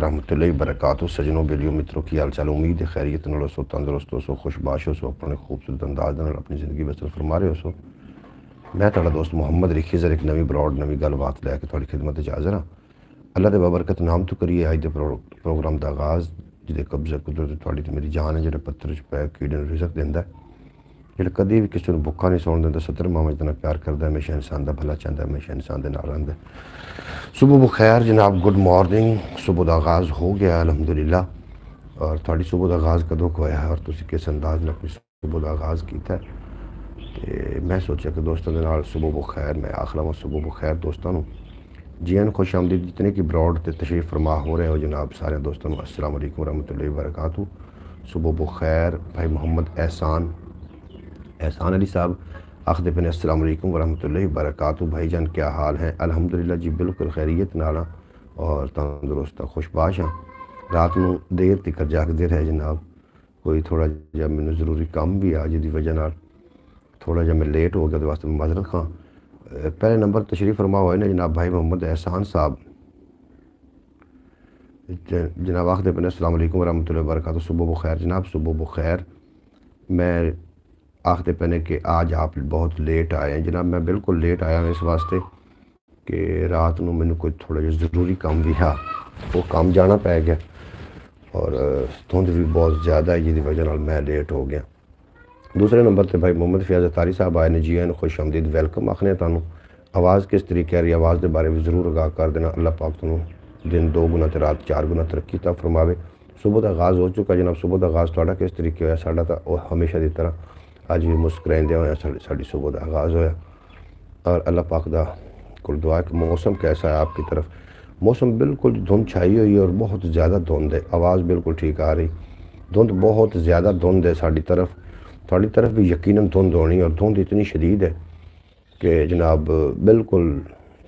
वरहमतुल्लाहि वबरकातुहू। सजनों बेलियो मित्रों की हाल चाल, उम्मीद है खैरियत नाल सो, तंदुरुस्त हो सो, खुशबाश हो सो, अपने खूबसूरत अंदाज नाल अपनी ज़िंदगी बसर फरमा रहे हो सो। मैं तुहाडा दोस्त मुहम्मद रिखीज़र एक नवी ब्रॉड नवी गलबात लैके तुहाडी खिदमत च हाज़र हाँ। अल्लाह दे बबरकत नाम तो करिए अज दे प्रोग्राम का आगाज़, जिहदे कब्ज़ा कुदरत तुहाडी ते मेरी जान है, जिहड़ा पत्थर च पै कीड़े नूं रिज़क दिंदा है, जिहड़ा कदी भी किसी नूं भुक्खा नहीं सौण दिंदा, 70 मावां इतना प्यार करदा है, हमेशा इंसान दा भला चाहता है, हमेशा इंसान दे नाल रहिंदा है। सुबह बखैर जनाब, गुड मॉर्निंग। सुबह का आगाज़ हो गया अल्हम्दुलिल्लाह। और थोड़ी सुबह का आगाज़ कदों होया है और तुसीं किस अंदाज नाल अपनी सुबह का आगाज़ किया है, ते मैं सोचा कि दोस्तों के नाल सुबह बखैर मैं आख लवां। सुबह बखैर दोस्तों नूं जी आन खुश आमदीद। जितने की ब्रॉड ते तशरीफ़ फरमा हो रहे हो जनाब, सारे दोस्तों नूं अस्सलाम वालेकुम रहमतुल्लाहि व बरकातुहू। सुबह बखैर। भाई मोहम्मद एहसान अली साहब आखदे पे अस्सलाम वालेकुम व रहमतुल्लाहि व बरकातुहू। भाईजान क्या हाल हैं? अल्हम्दुलिल्लाह जी बिल्कुल खैरियत नाल और तंदुरुस्त खुशबाश हाँ। रात नूं देर तक जागदे रहे जनाब, कोई थोड़ा जिहा मैनूं ज़रूरी काम भी आ, जिहदी वजह नाल थोड़ा जिहा मैं लेट हो गया, तो वास्ते मैं माजरत खां। पहले नंबर तशरीफ़ फरमा होए ने जनाब भाई मोहम्मद एहसान साहब, जनाब आखदे पे अस्सलाम वालेकुम व रहमतुल्लाहि व बरकातुहू। सुबह बखैर जनाब, सुबह बखैर। मैं आखते पे कि आज आप बहुत लेट आए हैं जनाब। मैं बिल्कुल लेट आया इस वास्ते कि रात को मैंने कोई थोड़ा जिहा ज़रूरी काम भी है, वो काम जाना पै गया और धुंध भी बहुत ज़्यादा है, जिसकी वजह नाल मैं लेट हो गया। दूसरे नंबर पर भाई मोहम्मद फयाज़ अतारी साहब आए ने। जी आए खुश आमदीद, वेलकम आखने तुहानूं। आवाज़ किस तरीके आ रही, आवाज़ के बारे में ज़रूर आगाह कर देना। अल्लाह पाक तुहानूं दिन 2 गुना ते रात 4 गुना तरक्की ता फरमावे। सुबह का आगाज़ हो चुका जनाब। सुबह का आगाज़ तुहाडा किस तरीके होया? साडा तां हमेशा की तरह अज भी मुस्कराइंदे होया साडी सुबह का आगाज़ होया। और अल्लाह पाक दा कोल दुआ कि मौसम कैसा है आपकी तरफ? मौसम बिल्कुल धुंध छाई हुई है और बहुत ज़्यादा धुंध है। आवाज़ बिल्कुल ठीक आ रही, धुंध बहुत ज़्यादा धुंध है साडी तरफ। थोड़ी तरफ भी यकीनन धुंध होनी, और धुंध इतनी शदीद है कि जनाब बिल्कुल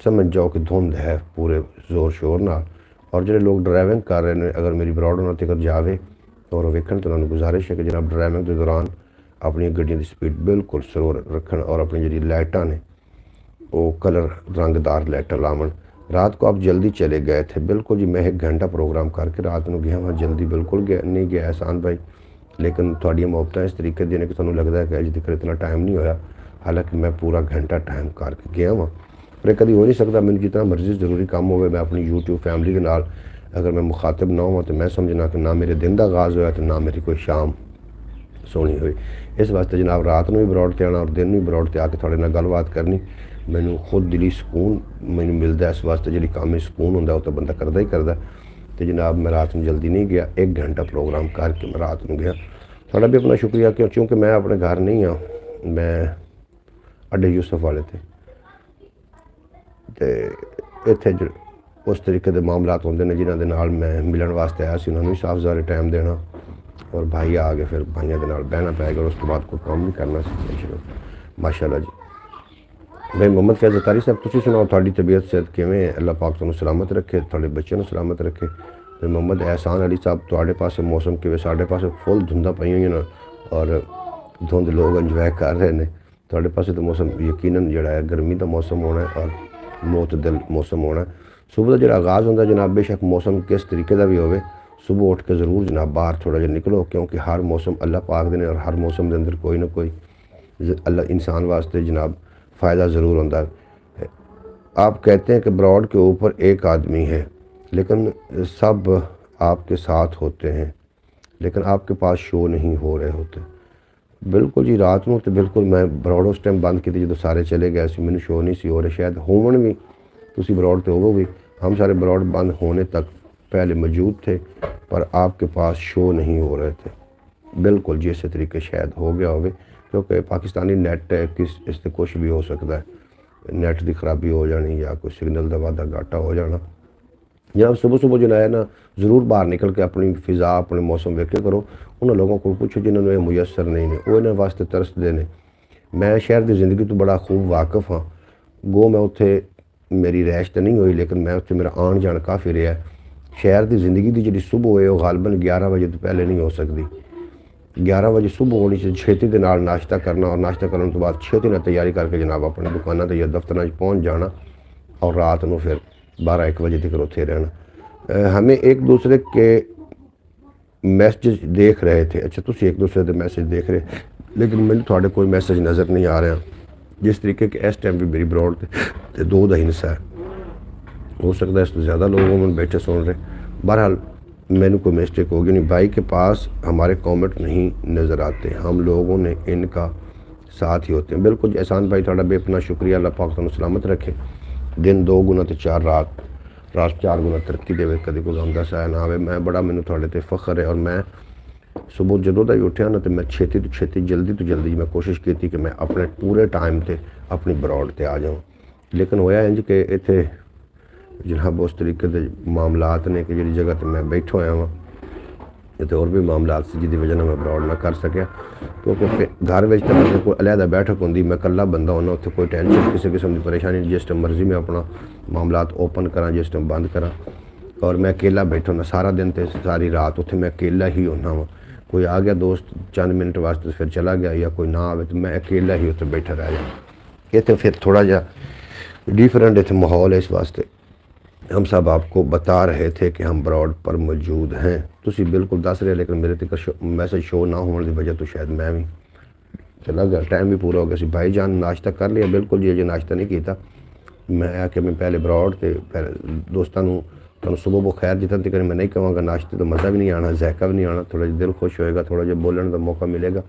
समझ जाओ कि धुंध है पूरे ज़ोर शोर नाल। और जो लोग ड्राइविंग कर रहे हैं, अगर मेरी ब्रॉड उन्होंने तक जाए और वेखन, तो उन्होंने गुजारिश है कि जनाब ड्राइविंग के दौरान अपनी गड्डियों की स्पीड बिल्कुल स्लो रखन और अपनी जी लाइटां ने वो कलर रंगदार लाइटां लावन। रात को आप जल्दी चले गए थे? बिल्कुल जी, मैं 1 घंटा प्रोग्राम करके रात को गया वहाँ, जल्दी बिल्कुल गया नहीं गया एहसान भाई, लेकिन थोड़िया मोहब्बत इस तरीके दी ने कि तुहानूं लगता है कि अज तक इतना टाइम नहीं होया, हालांकि मैं पूरा घंटा टाइम करके गया वहाँ। पर कभी हो नहीं सकता, मैंने जितना मर्जी ज़रूरी काम हो, मैं अपनी यूट्यूब फैमिली के नाल अगर मैं मुखातिब ना हुआ तो मैं समझना कि ना मेरे दिन का आगाज़ होया तो ना मेरी कोई शाम सोनी हुई। इस वास्ते जनाब रात में भी ब्रॉड ते आना और दिन में भी ब्रॉड ते आके थोड़े नाल गलबात करनी, मैनू खुद दिली सुकून मैनू मिलता। इस वास्ते जी कामी सुकून होंगे वो तो बंदा करता ही करता। तो जनाब मैं रात में जल्दी नहीं गया, 1 घंटा प्रोग्राम करके मैं रात में गया। थोड़ा भी अपना शुक्रिया, क्योंकि मैं अपने घर नहीं हाँ, मैं अड्डे यूसुफ वाले थे, तो इत्थे उस तरीके के मामलात होंगे ने जिन्होंने नाल मैं मिलन वास्ते आया सी, उन्होंने भी साफ ज़ाहिर टाइम देना और भाई आ गए, फिर भाइयों के नाल बहना पै गया और उस तो बाद कोई काम नहीं करना सी। माशाअल्लाह जी। भाई मोहम्मद फैज़ अतारी साहब, तुसीं सुनाओ थोड़ी तबीयत सेहत किवें है? अल्लाह पाक तुहानूं सलामत रखे, थोड़े बच्चों को सलामत रखे। भाई मोहम्मद एहसान अली साहब, तुहाडे पासे मौसम किवें? साडे पासे फुल धुंधा पई हुई ने और धुंध लोग इंजॉय कर रहे हैं। तुहाडे पासे तो मौसम यकीनन जिहड़ा है गर्मी का मौसम होना है और मोतदिल मौसम होना है। सुबह का जिहड़ा आगाज़ होंदा जनाब, बेशक मौसम किस तरीके का भी होवे, सुबह उठ के ज़रूर जनाब बाहर थोड़ा जिहा निकलो, क्योंकि हर मौसम अल्लाह पाक दे ने और हर मौसम के अंदर कोई ना कोई अल्लाह इंसान वास्ते जनाब फ़ायदा ज़रूर होता है। आप कहते हैं कि ब्रॉड के ऊपर एक आदमी है, लेकिन सब आपके साथ होते हैं, लेकिन आपके पास शो नहीं हो रहे होते। बिल्कुल जी, रात को तो बिल्कुल मैं ब्रॉड उस टाइम बंद की थी जो सारे चले गए सी, मैंने शो नहीं सी हो रहे। शायद होवन भी तुसी ब्रॉड तो होवोगे, हम सारे ब्रॉड बंद होने तक पहले मौजूद थे, पर आपके पास शो नहीं हो रहे थे। बिल्कुल जी, इस तरीके शायद हो गया होवे, क्योंकि पाकिस्तानी नेट है, किस इससे कुछ भी हो सकता है, नेट की खराबी हो जानी या कोई सिग्नल का वाधा घाटा हो जाना। जब सुबह सुबह जो है ना, ज़रूर बाहर निकल के अपनी फिज़ा अपने मौसम वेखे करो। उन्होंने लोगों को पूछो जिन्होंने ये मुयसर नहीं ने, वो इन्होंने वास्ते तरसते ने। मैं शहर की ज़िंदगी तो बड़ा खूब वाकफ हाँ, गो मैं उत्थे मेरी रैश तो नहीं हुई, लेकिन मैं उत्थे मेरा आन जान काफ़ी रहा है। शहर की ज़िंदगी की जी सुबह है वो गालबन 11 बजे तो पहले नहीं हो सकती। 11 बजे सुबह होनी चाहिए, छेती के नाल नाश्ता करना और नाश्ता करने तो बाद छेती नाल तैयारी करके जनाब अपनी दुकानों या दफ्तर पहुँच जाना और रात को फिर 12-1 बजे तक उत्थे रहना। हमें एक दूसरे के मैसेज देख रहे थे। अच्छा तुम एक दूसरे के मैसेज देख रहे, लेकिन मैंने थोड़े कोई मैसेज नज़र नहीं आ रहा जिस तरीके के इस टाइम भी मेरी ब्रॉड ते दो का हिस्सा है। हो सकता है इस तो ज़्यादा लोग में बैठे सुन रहे। बहरहाल मैंने कोई मिस्टेक होगी नहीं। भाई के पास हमारे कमेंट नहीं नज़र आते, हम लोगों ने इनका साथ ही होते हैं। बिल्कुल एहसान भाई थोड़ा बेपना शुक्रिया, अल्लाह पाक तुहानू सलामत रखे। दिन 2 गुना तो 4 रात, रात 4 गुना तरक्की देवे, कभी कोई गम दा साया ना आवे। मैं बड़ा मैनू थोड़े ते फख्र है। और मैं सुबह जदों दा ही उठिया ना तो मैं छेती तो छेती जल्दी तो जल्दी मैं कोशिश की कि मैं अपने पूरे टाइम ते अपनी ब्रॉड ते आ जाऊँ। लेकिन होया इंज कि इत्थे जनाब उस तरीके के मामलात ने कि जी जगह तो मैं बैठा होया वहाँ तो होर भी मामलात से जिसकी वजह मैं ब्रॉड ना कर सकिया। क्योंकि घर में तो मेरे कोई अलहदा बैठक होंगी, मैं कला बंदा होना, उत्थे कोई टेंशन किसी किस्म की परेशानी नहीं। जिस टाइम मर्जी मैं अपना मामलात ओपन करा, जिस टाइम बंद करा। और मैं अकेला बैठा होना सारा दिन तो सारी रात उत्थे मैं अकेला ही होना वा। कोई आ गया दोस्त चंद मिनट वास्ते फिर चला गया, या कोई ना आवे तो मैं अकेला ही उत्थे बैठा रह जाऊँ। इतने फिर थोड़ा जा डिफरेंट इतने माहौल है। इस वास्ते हम सब आपको बता रहे थे कि हम ब्रॉड पर मौजूद हैं। तुसी बिल्कुल दस रहे, लेकिन मेरे तक मैसेज शो ना होने की वजह तो शायद मैं भी चला गया, टाइम भी पूरा हो गया। भाई जान नाश्ता कर लिया? बिल्कुल जी, अजे नाश्ता नहीं किया। मैं आके मैं पहले ब्रॉड से पहले दोस्तों तुम सुबह वो खैर जितना तक मैं नहीं कहूँगा, नाश्ते तो मज़ा भी नहीं आना, जायका भी नहीं आना। थोड़ा दिल खुश होएगा, थोड़ा जो बोलने का मौका मिलेगा,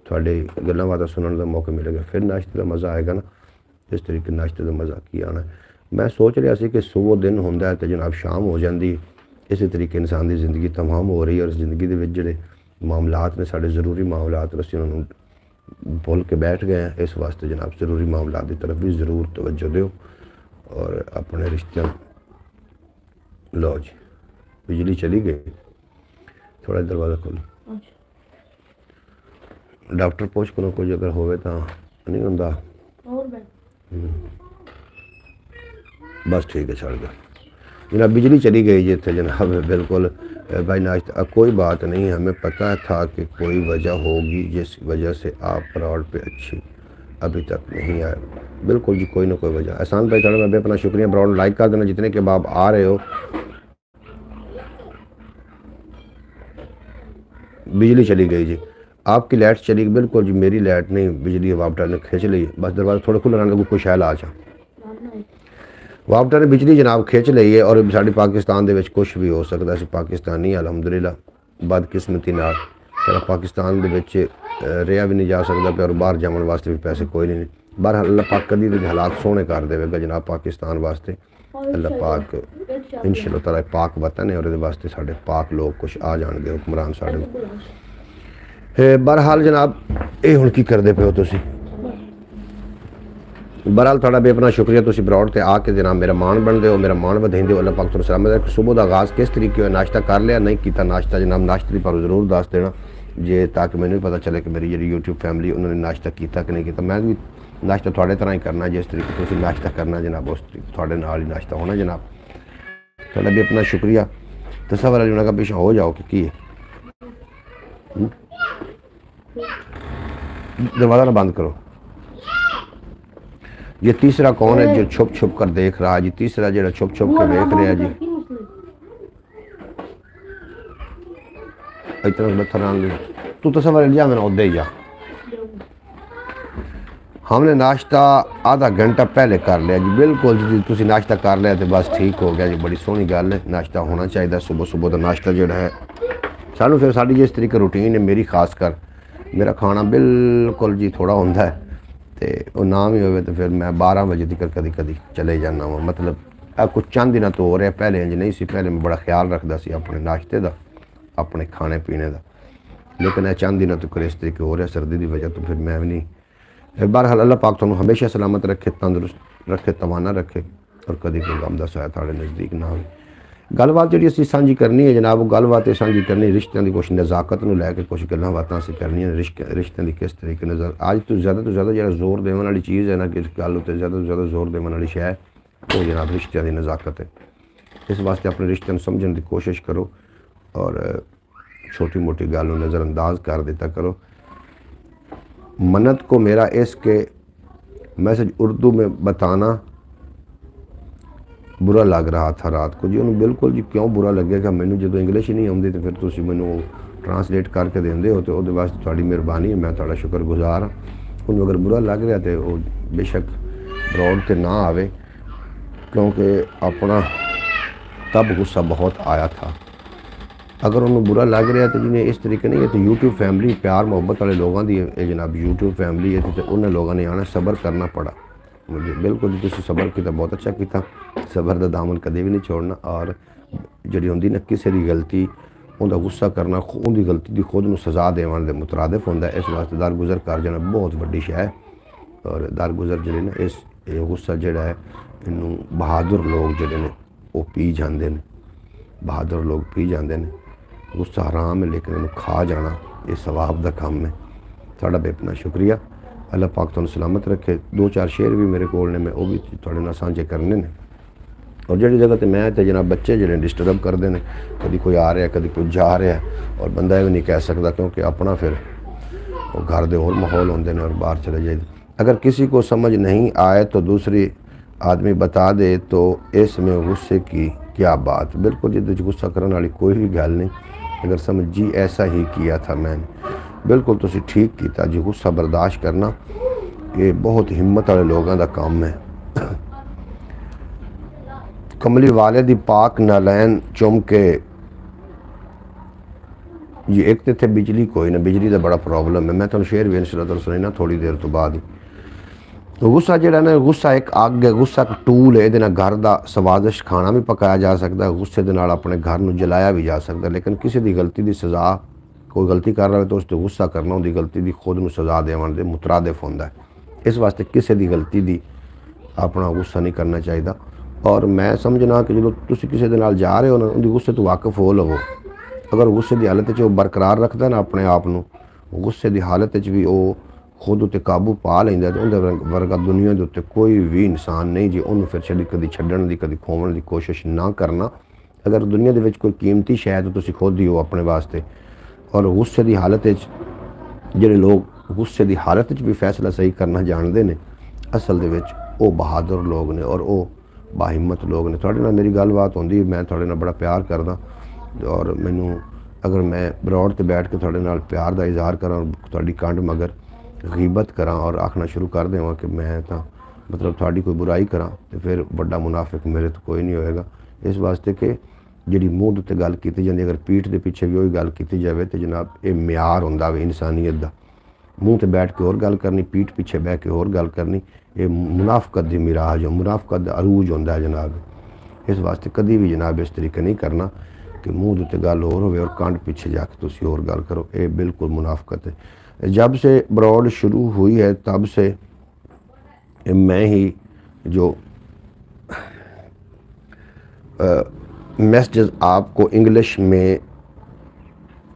थोड़े गल्लां बातां सुनने का मौका मिलेगा, फिर नाश्ते का मज़ा आएगा ना। इस तरीके नाश्ते का मज़ा की आना है। मैं सोच रहा सी कि सुबह दिन होंदा है तो जनाब शाम हो जाती। इस तरीके इंसान की जिंदगी तमाम हो रही है। और जिंदगी के जोड़े मामलात ने साढ़े ज़रूरी मामलात असीं उन्होंने भुल के बैठ गए हैं। इस वास्ते जनाब ज़रूरी मामलात की तरफ भी ज़रूर तवज्जो दो और अपने रिश्ते। लो जी बिजली चली गई, थोड़ा दरवाज़ा खोलो। डॉक्टर पूछ करो कुछ अगर होवे तो नहीं होंदा। बस ठीक है, छड़ दो जनाब। बिजली चली गई जी इतने जनाब, बिल्कुल भाई नाश्ता कोई बात नहीं। हमें पता था कि कोई वजह होगी जिस वजह से आप ब्रॉड पे अच्छी अभी तक नहीं आए। बिल्कुल जी, कोई ना कोई वजह। एहसान भाई थोड़ा मैं भी अपना शुक्रिया, ब्रॉड लाइक कर देना जितने के आप आ रहे हो। बिजली चली गई जी, आपकी लाइट चली गई। बिल्कुल जी, मेरी लाइट नहीं, बिजली वापटा ने खिंच ली। बस दरवाज़ा थोड़ा खुला रहने कोई शैल आ जा। वापटा ने बिजली जनाब खिंच ली है। और साढ़े पाकिस्तान दे कुछ भी हो सकता है। पाकिस्तानी अलहमदुलिल्लाह बदकिस्मती नाल सारा पाकिस्तान दे विच रहा भी नहीं जा सकता पे, और बाहर जाने वास्ते भी पैसे कोई नहीं। बहरहाल अल्लाह पाक कदी दे हालात सोहने कर देगा जनाब पाकिस्तान वास्ते। अल्लाह पाक इंशाअल्लाह ताला पाक वतन है और ये वास्ते साढ़े पाक लोग कुछ आ जाएंगे हुक्मरान साढ़े। बहरहाल जनाब ये हुण की करदे पे हो तुसीं? बहरहाल थोड़ा बेपना शुक्रिया, तुम ब्रॉड से आके जनाब मेरा मान बनते हो, मेरा मान बधाइंदे हो। अल्लाह पाक तुहानू सलामत। सुबह का आगाज़ किस तरीके हो? नाश्ता कर लिया? नहीं किया नाश्ता जनाब? नाश्ते की पर जरूर दस देना जे, ताकि मैंने भी पता चले कि मेरी जी यूट्यूब फैमिली उन्होंने नाश्ता किया कि नहीं किया। मैं भी नाश्ता थोड़े तरह ही करना, जिस तरीके तुम नाश्ता करना जनाब उस तरीके थोड़े नाल ही नाश्ता होना जनाब। थोड़ा भी अपना शुक्रिया। तसव्वुर वाले का पीछे हो जाओ कि है। दरवाज़ा ना बंद करो। ये तीसरा कौन है जो छुप छुप कर देख रहा है जी? तीसरा जो छुप छुप कर देख रहा है जी, इतना तू तसव्वुर लिया मैंने उदे ही जा। हमने नाश्ता आधा घंटा पहले कर लिया जी। बिल्कुल जी, तुम नाश्ता कर लिया तो बस ठीक हो गया जी, बड़ी सोहनी गल है। नाश्ता होना चाहिए सुबह सुबह का नाश्ता जो है सानू। फिर साड़ी जिस तरीके रूटीन है मेरी, खास कर मेरा खाना बिल्कुल जी थोड़ा होंदा है तो ना भी हो तो फिर मैं 12 बजे तक कभी कभी चले जाना वा। मतलब कुछ चंद दिन तो हो रहा, पहले इंज नहीं सी। पहले मैं बड़ा ख्याल रखता सी अपने नाश्ते का, अपने खाने पीने का, लेकिन चंद दिन तो इस तरीके हो रहा सर्दी की वजह तो फिर मैं भी नहीं। बहरहाल अल्लाह पाक तुहानू हमेशा सलामत रखे, तंदुरुस्त रखे, तवाना रखे और कभी कोई गम दा साया तुहाडे नज़दीक ना हो। गलबात जी असीं सांझी करनी है जनाब, वो गलबात सांझी करनी रिश्तों की, कुछ नज़ाकत में लैके कुछ गल्लां बातां असीं करनियां रिश्तों की किस तरीके नज़र। अज तो ज़्यादा जो जोर देने वाली चीज़ है ना, कि इस गल उत्ते ज़्यादा तो ज़्यादा जोर देने वाली शै वो जनाब रिश्तों की नज़ाकत है। इस वास्ते अपने रिश्तों समझने की कोशिश करो और छोटी मोटी गल नज़रअंदाज कर देता करो। मन्नत को मेरा इसके मैसेज उर्दू में बताना बुरा लग रहा था रात को जी। उन्होंने बिल्कुल जी क्यों बुरा लगेगा, मैनू जो इंग्लिश ही नहीं आती तो फिर तुम मैनू ट्रांसलेट करके देंगे हो तो वास्ते थोड़ी मेहरबानी है, मैं थोड़ा शुक्रगुजार हाँ। उन्होंने अगर बुरा लग रहा तो वो बेशक ब्रॉड से ना आवे, क्योंकि अपना तब गुस्सा बहुत आया था। अगर उन्होंने बुरा लग रहा तो जिन्हें इस तरीके नहीं है तो यूट्यूब फैमिली प्यार मुहब्बत वाले लोगों की जनाब यूट्यूब फैमिली है तो उन्हें लोगों ने आना सब्र करना पड़ा मुझे। बिल्कुल जी तुम सब्र किया, बहुत अच्छा किया। सब्र का दामन कदे भी नहीं छोड़ना। और जी होंगी ना किसी की गलती उनका गुस्सा करना उनकी गलती की खुद में सज़ा देने के मुतरादिफ होंगे। इस वास्ते दरगुजर कर जाना बहुत वड्डी शै है। और दरगुजर जो ना इस गुस्सा जोड़ा है इनू बहादुर लोग जोड़े ने वो पी जाते हैं, बहादुर लोग पी जाते हैं। गुस्सा हराम है लेकिन इन्हू खा जाना ये सवाब का काम है। थोड़ा बेपना शुक्रिया, अल्लाह पाक तुहानू सलामत रखे। 2-4 शेर भी मेरे को ने मैं वो भी थोड़े नाल सांझे करने ने। और जी जगह तो मैं तो जनाब बच्चे जो डिस्टर्ब करते हैं, कभी कोई आ रहा कभी कोई जा रहा और बंदा भी नहीं कह सकता क्योंकि अपना फिर वो घर के और माहौल होंगे और बाहर चले जाए। अगर किसी को समझ नहीं आए तो दूसरी आदमी बता दे तो इसमें गुस्से की क्या बात। बिल्कुल जिद गुस्सा करने वाली कोई भी गल नहीं। अगर समझ जी ऐसा ही किया था मैंने, बिल्कुल तुसी ठीक किया जी। गुस्सा बर्दाश्त करना ये बहुत हिम्मत वाले लोगों का काम है। कमली वाले दी पाक नालैन चुम के जी। एक तो इतने बिजली कोई ना, बिजली का बड़ा प्रॉब्लम है। मैं तुम शेर भी इंशाअल्लाह सुनाई थोड़ी देर तो बाद ही। गुस्सा जो ना गुस्सा एक अग है, गुस्सा एक टूल है। ये घर का स्वादिष्ट खाना भी पकाया जा सकता है, गुस्से के नाल अपने घर में जलाया भी जा सकता है। लेकिन किसी की गलती की सज़ा, कोई गलती कर रहा है तो उस पर गुस्सा करना उनकी गलती की खुद में सज़ा देने के मुतरादिफ होंदा है। इस वास्ते किसी की गलती की अपना गुस्सा नहीं करना चाहिए। और मैं समझना कि जो तुम किसी के नाल जा रहे हो ना उनकी गुस्से तो वाकिफ हो लवो। अगर गुस्से की हालत वो बरकरार रखता ना अपने आप को, गुस्से की हालत भी वो खुद उत्ते काबू पा लेंदा तो उनके वर्गा दुनिया के उत्ते कोई भी इंसान नहीं जी। उन्होंने फिर कभी छड्डण की कभी खोवन की कोशिश ना करना। अगर दुनिया के कोई कीमती शै तो तुम खुद ही हो अपने वास्ते। और गुस्से की हालत जोड़े लोग गुस्से की हालत भी फैसला सही करना जानते हैं, असल दे विच वो बहादुर लोग ने और वो बाहिम्मत लोग ने। थोड़े नाल मेरी गलबात होंदी, मैं थोड़े नाल बड़ा प्यार करदा और मैनू अगर मैं ब्रॉड ते बैठ के थोड़े नाल प्यार का इजहार करा थोड़ी कंड मगर गीबत करा और आखना शुरू कर देवां कि मैं तो मतलब थोड़ी कोई बुराई करा तो फिर बड़ा मुनाफिक मेरे तो कोई नहीं होएगा। इस वास्ते कि जी मूँह उत्ते गल की जाती, अगर पीठ के पिछे भी वही गल की जाए तो जनाब ये म्यार होंदा वे इंसानियत का। मूँह ते बैठ के और गल करनी, पीठ पिछे बह के और गल करनी, ये मुनाफकत की मिराज हो, मुनाफकत अरूज होंदा है जनाब। इस वास्ते कभी भी जनाब इस तरीके नहीं करना कि मूँह उत्ते गल होर होवे और कंड पिछे जाके तुसीं होर गल करो, ये बिल्कुल मुनाफकत है। जब से ब्रॉड शुरू हुई है तब से मैं ही जो मैसेज आपको इंग्लिश में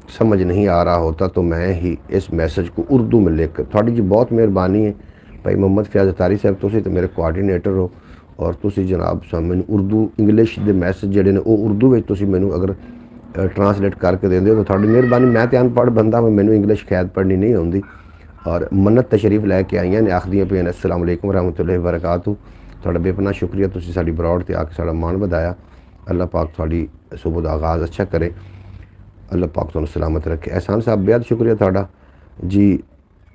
समझ नहीं आ रहा होता तो मैं ही इस मैसेज को उर्दू में लिख कर थोड़ी जी बहुत मेहरबानी है भाई मोहम्मद फयाज अतारी साहब, तुसी तो मेरे कोआर्डीनेटर हो और तुसी जनाब मैनू उर्दू इंग्लिश के मैसेज जोड़े ने वो उर्दू में तुसी मैनू अगर ट्रांसलेट करके देंगे तो थोड़ी मेहरबानी। मैं तो अनपढ़ बंदा मैं मैनू इंग्लिश खैद पढ़नी नहीं आती। और मन्नत तशरीफ लैके आईयां ने आखदियां पे अस्सलाम वालेकुम रहमतुल्लाहि व बरकातहू। थोड़ा बेपना शुक्रिया, तुसी साडी ब्रॉड ते आके साड़ा मान वधाया। अल्लाह पाक थोड़ी सुबह का आगाज़ अच्छा करे, अल्लाह पाक तुहानू सलामत रखे। एहसान साहब बेहद शुक्रिया थोड़ा जी।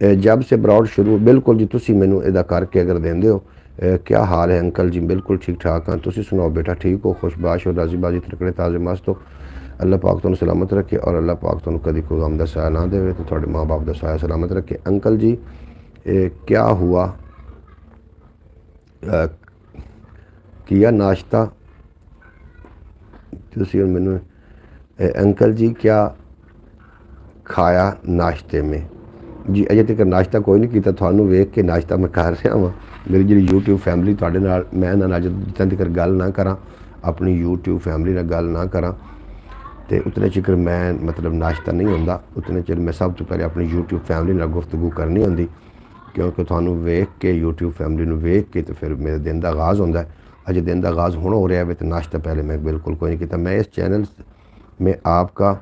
जब से ब्रॉड शुरू बिल्कुल जी तुसी मैनू इहदा करके अगर देंदे हो। क्या हाल है अंकल जी? बिल्कुल ठीक ठाक हाँ, तुसी सुनाओ बेटा ठीक हो, खुशबाश हो, राजीबाजी तकड़े ताज़े मस्त हो। अल्लाह पाक तुहानू सलामत रखे और अल्लाह पाक तुहानू कभी कोई गम दा साया ना दे तो थोड़े माँ बाप का साया सलामत रखे। अंकल जी क्या हुआ, किया नाश्ता तुसी मैनू? अंकल जी क्या खाया नाश्ते में? जी अजे तक नाश्ता कोई नहीं किया, थानू वेख के नाश्ता मैं कर रहा वहाँ। मेरी जी यूट्यूब फैमिली थोड़े नाल मैं इन्हां जितना तक गल ना करा, अपनी यूट्यूब फैमिली नाल गल ना करा तो उतने चिकर मैं मतलब नाश्ता नहीं होंदा। उतने चिर मैं सब तो पहले अपनी यूट्यूब फैमिली नाल गुफ्तगू करनी होंदी, क्योंकि थानू वेख के यूट्यूब फैमिली नू वेख के तो फिर मेरे दिन का आगाज़ होंदा है। अजे दिन का आगाज़ हुण हो रहा है तो नाश्ता पहले मैं बिल्कुल कोई नहीं किया। मैं इस चैनल में आपका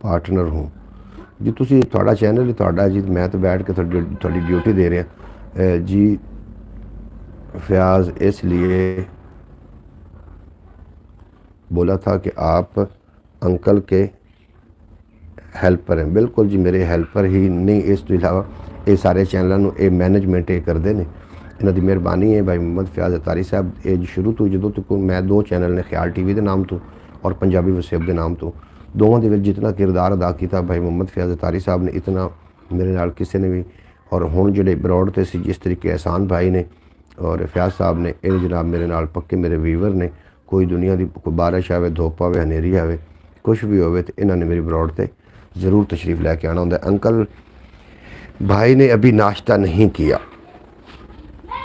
पार्टनर हूँ जी। तुसी थोड़ा चैनल ही थोड़ा जी, मैं तो बैठ के थोड़ी ड्यूटी दे रहा जी। फयाज इसलिए बोला था कि आप अंकल के हेल्पर हैं। बिल्कुल जी, मेरे हेल्पर ही नहीं, इस तो इलावा ये सारे चैनलों ये मैनेजमेंट ये करते हैं। इन्हों की मेहरबानी है भाई मोहम्मद फयाज अतारी साहब। ये शुरू तो जो तक मैं दो चैनल ने ख्याल टीवी के नाम तो और पंजाबी वसेब के नाम तो दोवों के जितना किरदार अदा किया भाई मोहम्मद फयाज अतारी साहब ने, इतना मेरे नाल किसी ने भी। और हुण जिहड़े बरौड़ ते सी जिस तरीके एहसान भाई ने और फयाज साहब ने, ये जनाब मेरे नाल पक्के मेरे वीवर ने। कोई दुनिया की कोई बारिश आवे, धुप आवे, हनेरी आवे, कुछ भी होवे तो इन्होंने मेरी बरौड़ ते ज़रूर तशरीफ़ लैके आना होंदा। अंकल भाई ने अभी नाश्ता नहीं किया।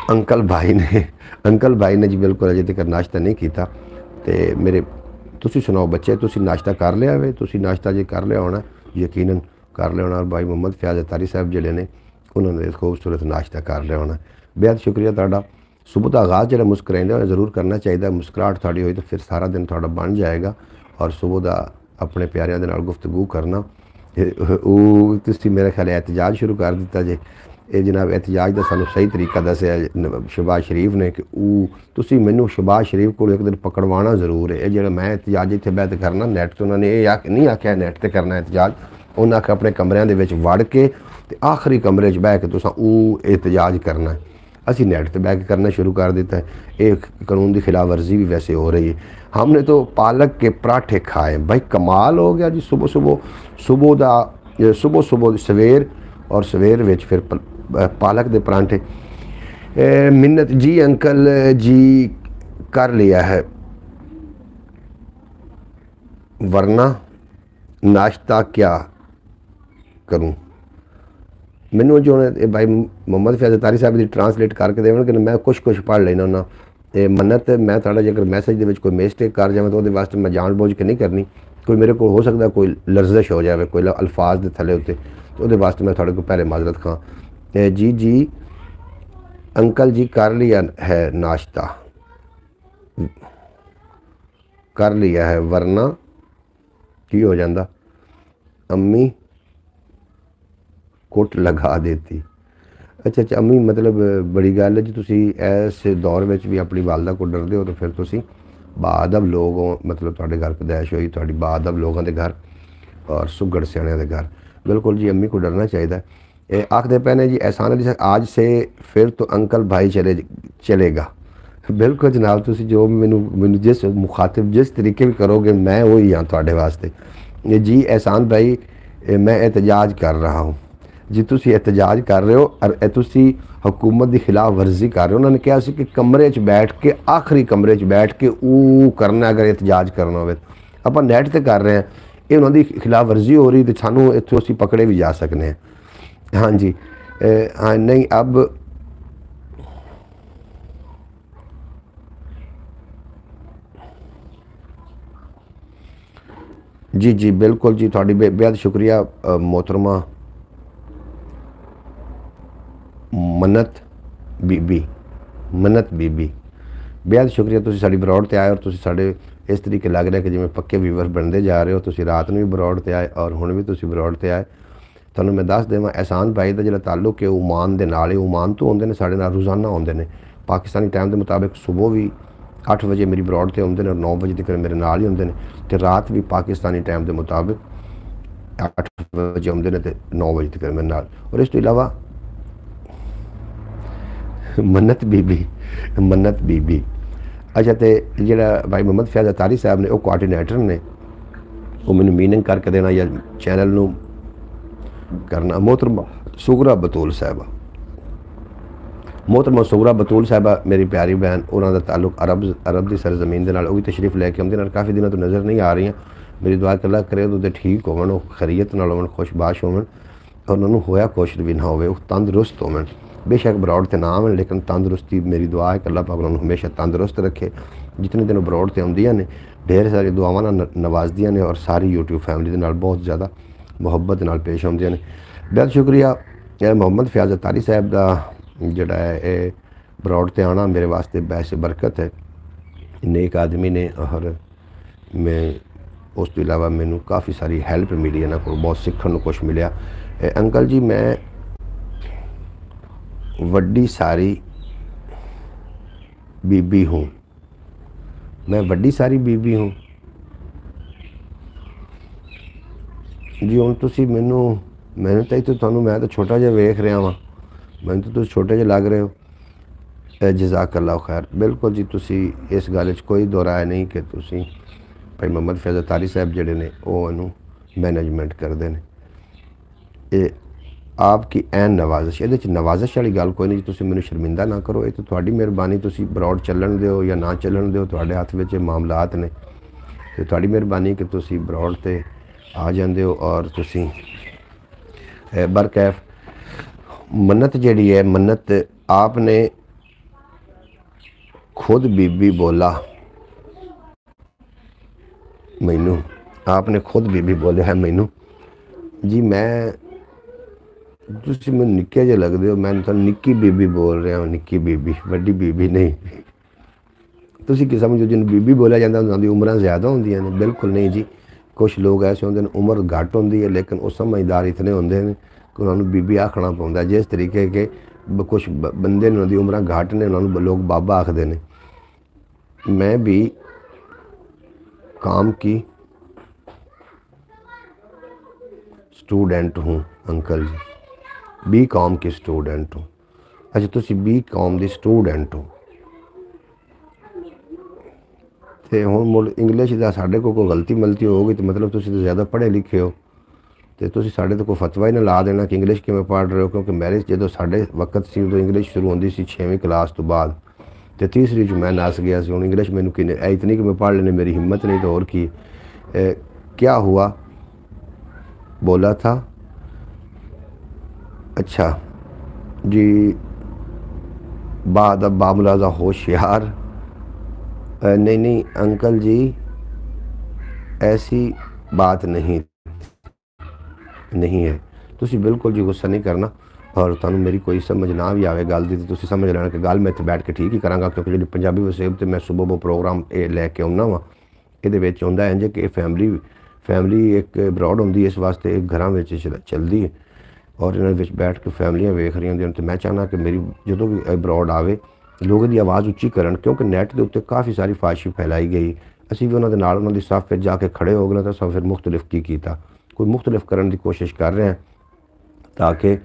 अंकल भाई ने जी बिल्कुल अजे तक नाश्ता नहीं किया। तो मेरे तुसी सुनाओ बच्चे, तुसी नाश्ता कर लिया वे? तुसी नाश्ता जे कर लिया होना, यकीनन कर लिया होना। और भाई मोहम्मद फयाज अतारी साहब जिहड़े ने उन्होंने खूबसूरत नाश्ता कर लिया होना। बेहद शुक्रिया तुहाडा। सुबह का आगाज़ जो मुस्कराइंदे होए ज़रूर करना चाहिए। मुस्कुराहट थोड़ी हुई तो फिर सारा दिन थोड़ा बन जाएगा। और सुबह का अपने प्यारिਆਂ ਦੇ ਨਾਲ गुफ्तगू करना ਉਹ ਤੁਸੀਂ मेरे ख्याल एहतजाज शुरू कर दिता जे। ये जनाब एहतजाज का सानू सही तरीका दसिया शहबाज शरीफ ने कि तुसी मैनू शहबाज शरीफ को एक दिन पकड़वाना जरूर है। ये जो मैं एहतजाज इत्थे बैठ करना नैट तो उन्होंने ये नहीं आख्या नैट ते करना एहतजाज, उन्हें आख्या अपने कमरिਆਂ ਦੇ ਵਿੱਚ वड़ के ते आखिरी कमरे 'ਚ बह के तुसां एहतजाज करना है। असी नैट पर बह के करना शुरू कर दिता है। ये कानून की खिलाफ वर्जी भी वैसे हो रही है। हमने तो पालक के पराठे खाए, भाई कमाल हो गया जी। सुबह सवेर और सवेर विच फिर पालक के परांठे। मिन्नत जी अंकल जी कर लिया है, वरना नाश्ता क्या करूं? मैनू जो भाई मोहम्मद फयाज अतारी साहब की ट्रांसलेट करके देवन कि मैं कुछ पढ़ लेना ना। ये मन्नत मैं थोड़ा जेकर मैसेज के कोई मिसटेक कर जाए तो वास्ते मैं जान बूझ के नहीं करनी। कोई मेरे को हो सकता कोई लर्जिश हो जाए कोई अल्फाज के थले उत्ते, तो वो वास्ते मैं थोड़े को पहले माजरत खां। जी अंकल जी कर लिया है नाश्ता, कर लिया है, वरना की हो जाता अम्मी कुट लगा देती। अच्छा अम्मी मतलब बड़ी गल है जी। तुसी इस दौर में भी अपनी वालदा को डरते हो तो फिर तुसी बाअदब लोग हो, मतलब तुहाडे घर पैदाइश हुई तुहाडी बाअदब लोगों के घर और सुगड़ सियाणियां के घर। बिल्कुल जी अम्मी को डरना चाहिए। आखते पे ने जी एहसान अली आज से फिर तो अंकल भाई चलेगा। बिल्कुल जनाब, तुसी जो मैनू जिस मुखातिब जिस तरीके भी करोगे मैं वही हाँ तुहाडे वास्ते। जी एहसान भाई मैं एहतजाज कर रहा हूँ जी। तुसी एहतजाज कर रहे हो और तुसी हुकूमत की खिलाफ वर्जी कर रहे हो। उन्होंने कहा कि कमरे च बैठ के आखिरी कमरे च बैठ के करना, अगर एहतजाज करना हो आप नैट पर कर रहे हैं, ये उन्होंने खिलाफ वर्जी हो रही तो सानू इतों असी पकड़े भी जा सकते हैं। हाँ जी हाँ नहीं अब जी बिल्कुल जी थोड़ी बेहद शुक्रिया मोहतरमा मन्नत बीबी बेहद शुक्रिया। तुसी साडी बरौड़ ते आए और तुसी साडे इस तरीके लग रहा है कि जिवें पक्के व्यूवर बनते जा रहे हो। तुसी रात में भी बरौड़ ते आए और हुण भी तुसी बरौड़ ते आए। तुहानूं मैं दस देवां एहसान भाई का जिहड़ा ताल्लुक है ओमान दे नाल है। ओमान तो आउंदे ने साडे नाल रोज़ाना आउंदे ने पाकिस्तानी टाइम के मुताबिक। सुबह भी 8 बजे मेरी बरौड़ ते आउंदे ने और 9 बजे तक मेरे नाल ही हुंदे ने, ते रात भी पाकिस्तानी टाइम के मुताबिक 8 बजे आउंदे ने ते 9 बजे तक मेरे नाल। और इस तो इलावा मन्नत बीबी अच्छा। तो जोड़ा भाई मोहम्मद फयाज अतारी साहब ने वो कोआर्डिनेटर ने वो मैंने मीनिंग करके देना या चैनल नू करना। मोहतरमा सुगरा बतूल साहबा, मोहतरमा सुगरा बतूल साहबा मेरी प्यारी बहन, उन्होंने ताल्लुक अरब की सरजमीन के नाल वो भी तशरीफ लैके आउंदे ने। काफ़ी दिनों तो नज़र नहीं आ रही हैं। मेरी दुआ अल्लाह करे तो ठीक होवन, खैरियत नाल होवन, खुशबाश होवन और उन्होंने होया कुछ भी ना हो, तंदुरुस्त होवन। बेशक बरौड़ ते नाम है लेकिन तंदुरुस्ती मेरी दुआ है कि अल्लाह पाक उन्होंने हमेशा तंदुरुस्त रखे। जितने दिन बरौड़ ते आउंदियां ने ढेर सारी दुआवां नाल नवाजदियां ने और सारी यूट्यूब फैमिली के नाल बहुत ज़्यादा मुहब्बत नाल पेश आउंदियां ने। बेहद शुक्रिया मोहम्मद फयाज अतारी साहब का जोड़ा है बरौड़ ते आना मेरे वास्ते बैस बरकत है। नेक आदमी ने और मैं उस तो इलावा मैनू काफ़ी सारी हैल्प मिली इन्होंने को, बहुत सीखने को कुछ मिले। अंकल जी मैं वड्डी सारी बीबी हूँ, मैं वड्डी सारी बीबी हूँ। जी हुण तुसी मैनू तो इत्थे तुहानू मैं तो छोटा जिहा वेख रहा वां, मैनू तो तुसीं छोटे जिहे लग रहे हो। जज़ाकल्लाह खैर। बिल्कुल जी, तुसी इस गल कोई दो राय नहीं कि तुसी भाई मोहम्मद फैज़ल अतारी साहब जिहड़े ने ओह इहनूं मैनेजमेंट करदे ने। ये आपकी ऐन नवाजिश, ये नवाजिश वाली गल कोई नहीं। तुसी मैनू शर्मिंदा ना करो, ये तो तुहाडी मेहरबानी। तुसी ब्रॉड चलन दिओ या ना चलन दिओ, तुहाडे हत्थ विच मामलात ने, तो तुहाडी मेहरबानी कि तुसी ब्रॉड ते आ जांदे हो। और तुसी बरकैफ मन्नत जिहड़ी है, मन्नत आपने खुद बीबी बोला मैनू, आपने खुद बीबी बोलिया है मैनू। जी मैं तुसी मैनू निक्के जे लगदे हो, मैं तुहानू निक्की बीबी बोल रहा हूँ, निक्की बीबी, वड्डी बीबी नहीं। तुसी की समझो जिन्होंने बीबी बोलिया जाता उन्होंने उम्र ज़्यादा होंदियां ने? बिल्कुल नहीं जी। कुछ लोग ऐसे होंगे उम्र घट होंदी है लेकिन वो समझदार इतने होंगे हैं कि उन्होंने बीबी आखना पौंदा। जिस तरीके के कुछ बंदे ने उन्होंने उम्र घट ने उन्होंने लोग बाबा आखते हैं। मैं भी काम की स्टूडेंट हूँ अंकल जी, बी कॉम की स्टूडेंट हूँ। अच्छा तुसी बी कॉम की स्टूडेंट हो तो हुण मुड़ इंग्लिश का साढ़े को कोई गलती मलती होगी तो मतलब तुसी तो ज़्यादा पढ़े लिखे हो तो तुसी साढ़े तो कोई फतवा ही ना ला देना कि इंग्लिश किवें पढ़ रहे हो। क्योंकि मैरिज जो साढ़े वक्त सी उदों इंग्लिश शुरू होंदी सी 6वीं क्लास तो बाद, तो तीसरी च मैं नस गया सी। हुण इंग्लिश मैनू कि इतनी कि मैं पढ़ लेनी, मेरी हिम्मत नहीं तो और की। क्या हुआ बोला था? अच्छा जी, बाद बामुलाजा होशियार। नहीं नहीं अंकल जी, ऐसी बात नहीं है। तुसी बिल्कुल जी गुस्सा नहीं करना। और तुहानू मेरी कोई समझ ना भी आवे गल दी तो तुसी समझ लेना कि गल मैं इत्थे बैठ के ठीक ही करांगा। क्योंकि जी पंजाबी वसेब तो मैं सुबह वो प्रोग्राम ये लैके आउना वा, ये आउंदा इंज कि फैमिली एक ब्रॉड होंदी, इस वास्ते एक घरां विच चलदी है और इन्हां विच बैठ के फैमिलियां वेख रही होंदियां। तो मैं चाहना कि मेरी जो भी ब्रॉड आवे लोगों की आवाज़ उच्ची करन, क्योंकि नैट के उत्ते काफ़ी सारी फाशी फैलाई गई। असीं भी उन्हां दे नाल उन्हां दी सफ़ विच जाके खड़े हो गए तो असां फिर मुख्तलिफ की कीता, कोई मुख्तलिफ करने की कोशिश कर रहे हैं ताकि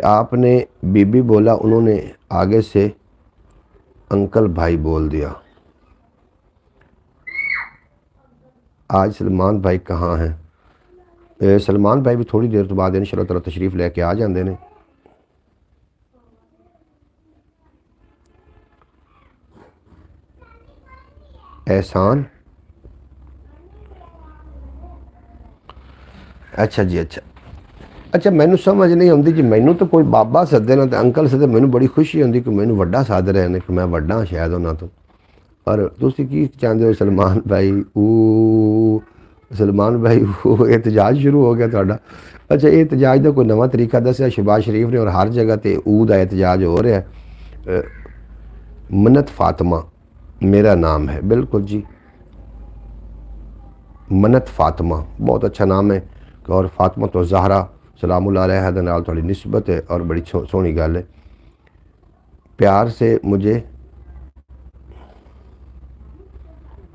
आपने बीबी बोला, उन्होंने आगे से अंकल भाई बोल दिया। आज सलमान भाई कहाँ हैं? सलमान भाई भी थोड़ी देर तो बाद इंशाअल्लाह ताला तशरीफ़ लैके आ जाते हैं। एहसान, अच्छा जी, अच्छा मैनू समझ नहीं आती जी। मैनू तो कोई बाबा सदे ना तो अंकल सदे, मैनू बड़ी खुशी होती कि मैनू वड्डा सद रहे हैं कि मैं वड्डा शायद उन्होंने तो। और तुसी की चाहते हो सलमान भाई? सलमान भाई एहतजाज शुरू हो गया ਤੁਹਾਡਾ। अच्छा एहतजाज का कोई नवा तरीका दसिया शहबाज शरीफ ने और हर जगह ते का एहतजाज हो रहा है। मन्नत फातिमा मेरा नाम है। बिल्कुल जी, मन्नत फातिमा बहुत अच्छा नाम है। और फातिमा तो ज़हरा सलामुल्लाह अलैहा दे नाल थोड़ी निस्बत है और बड़ी सोहनी गल है। प्यार से मुझे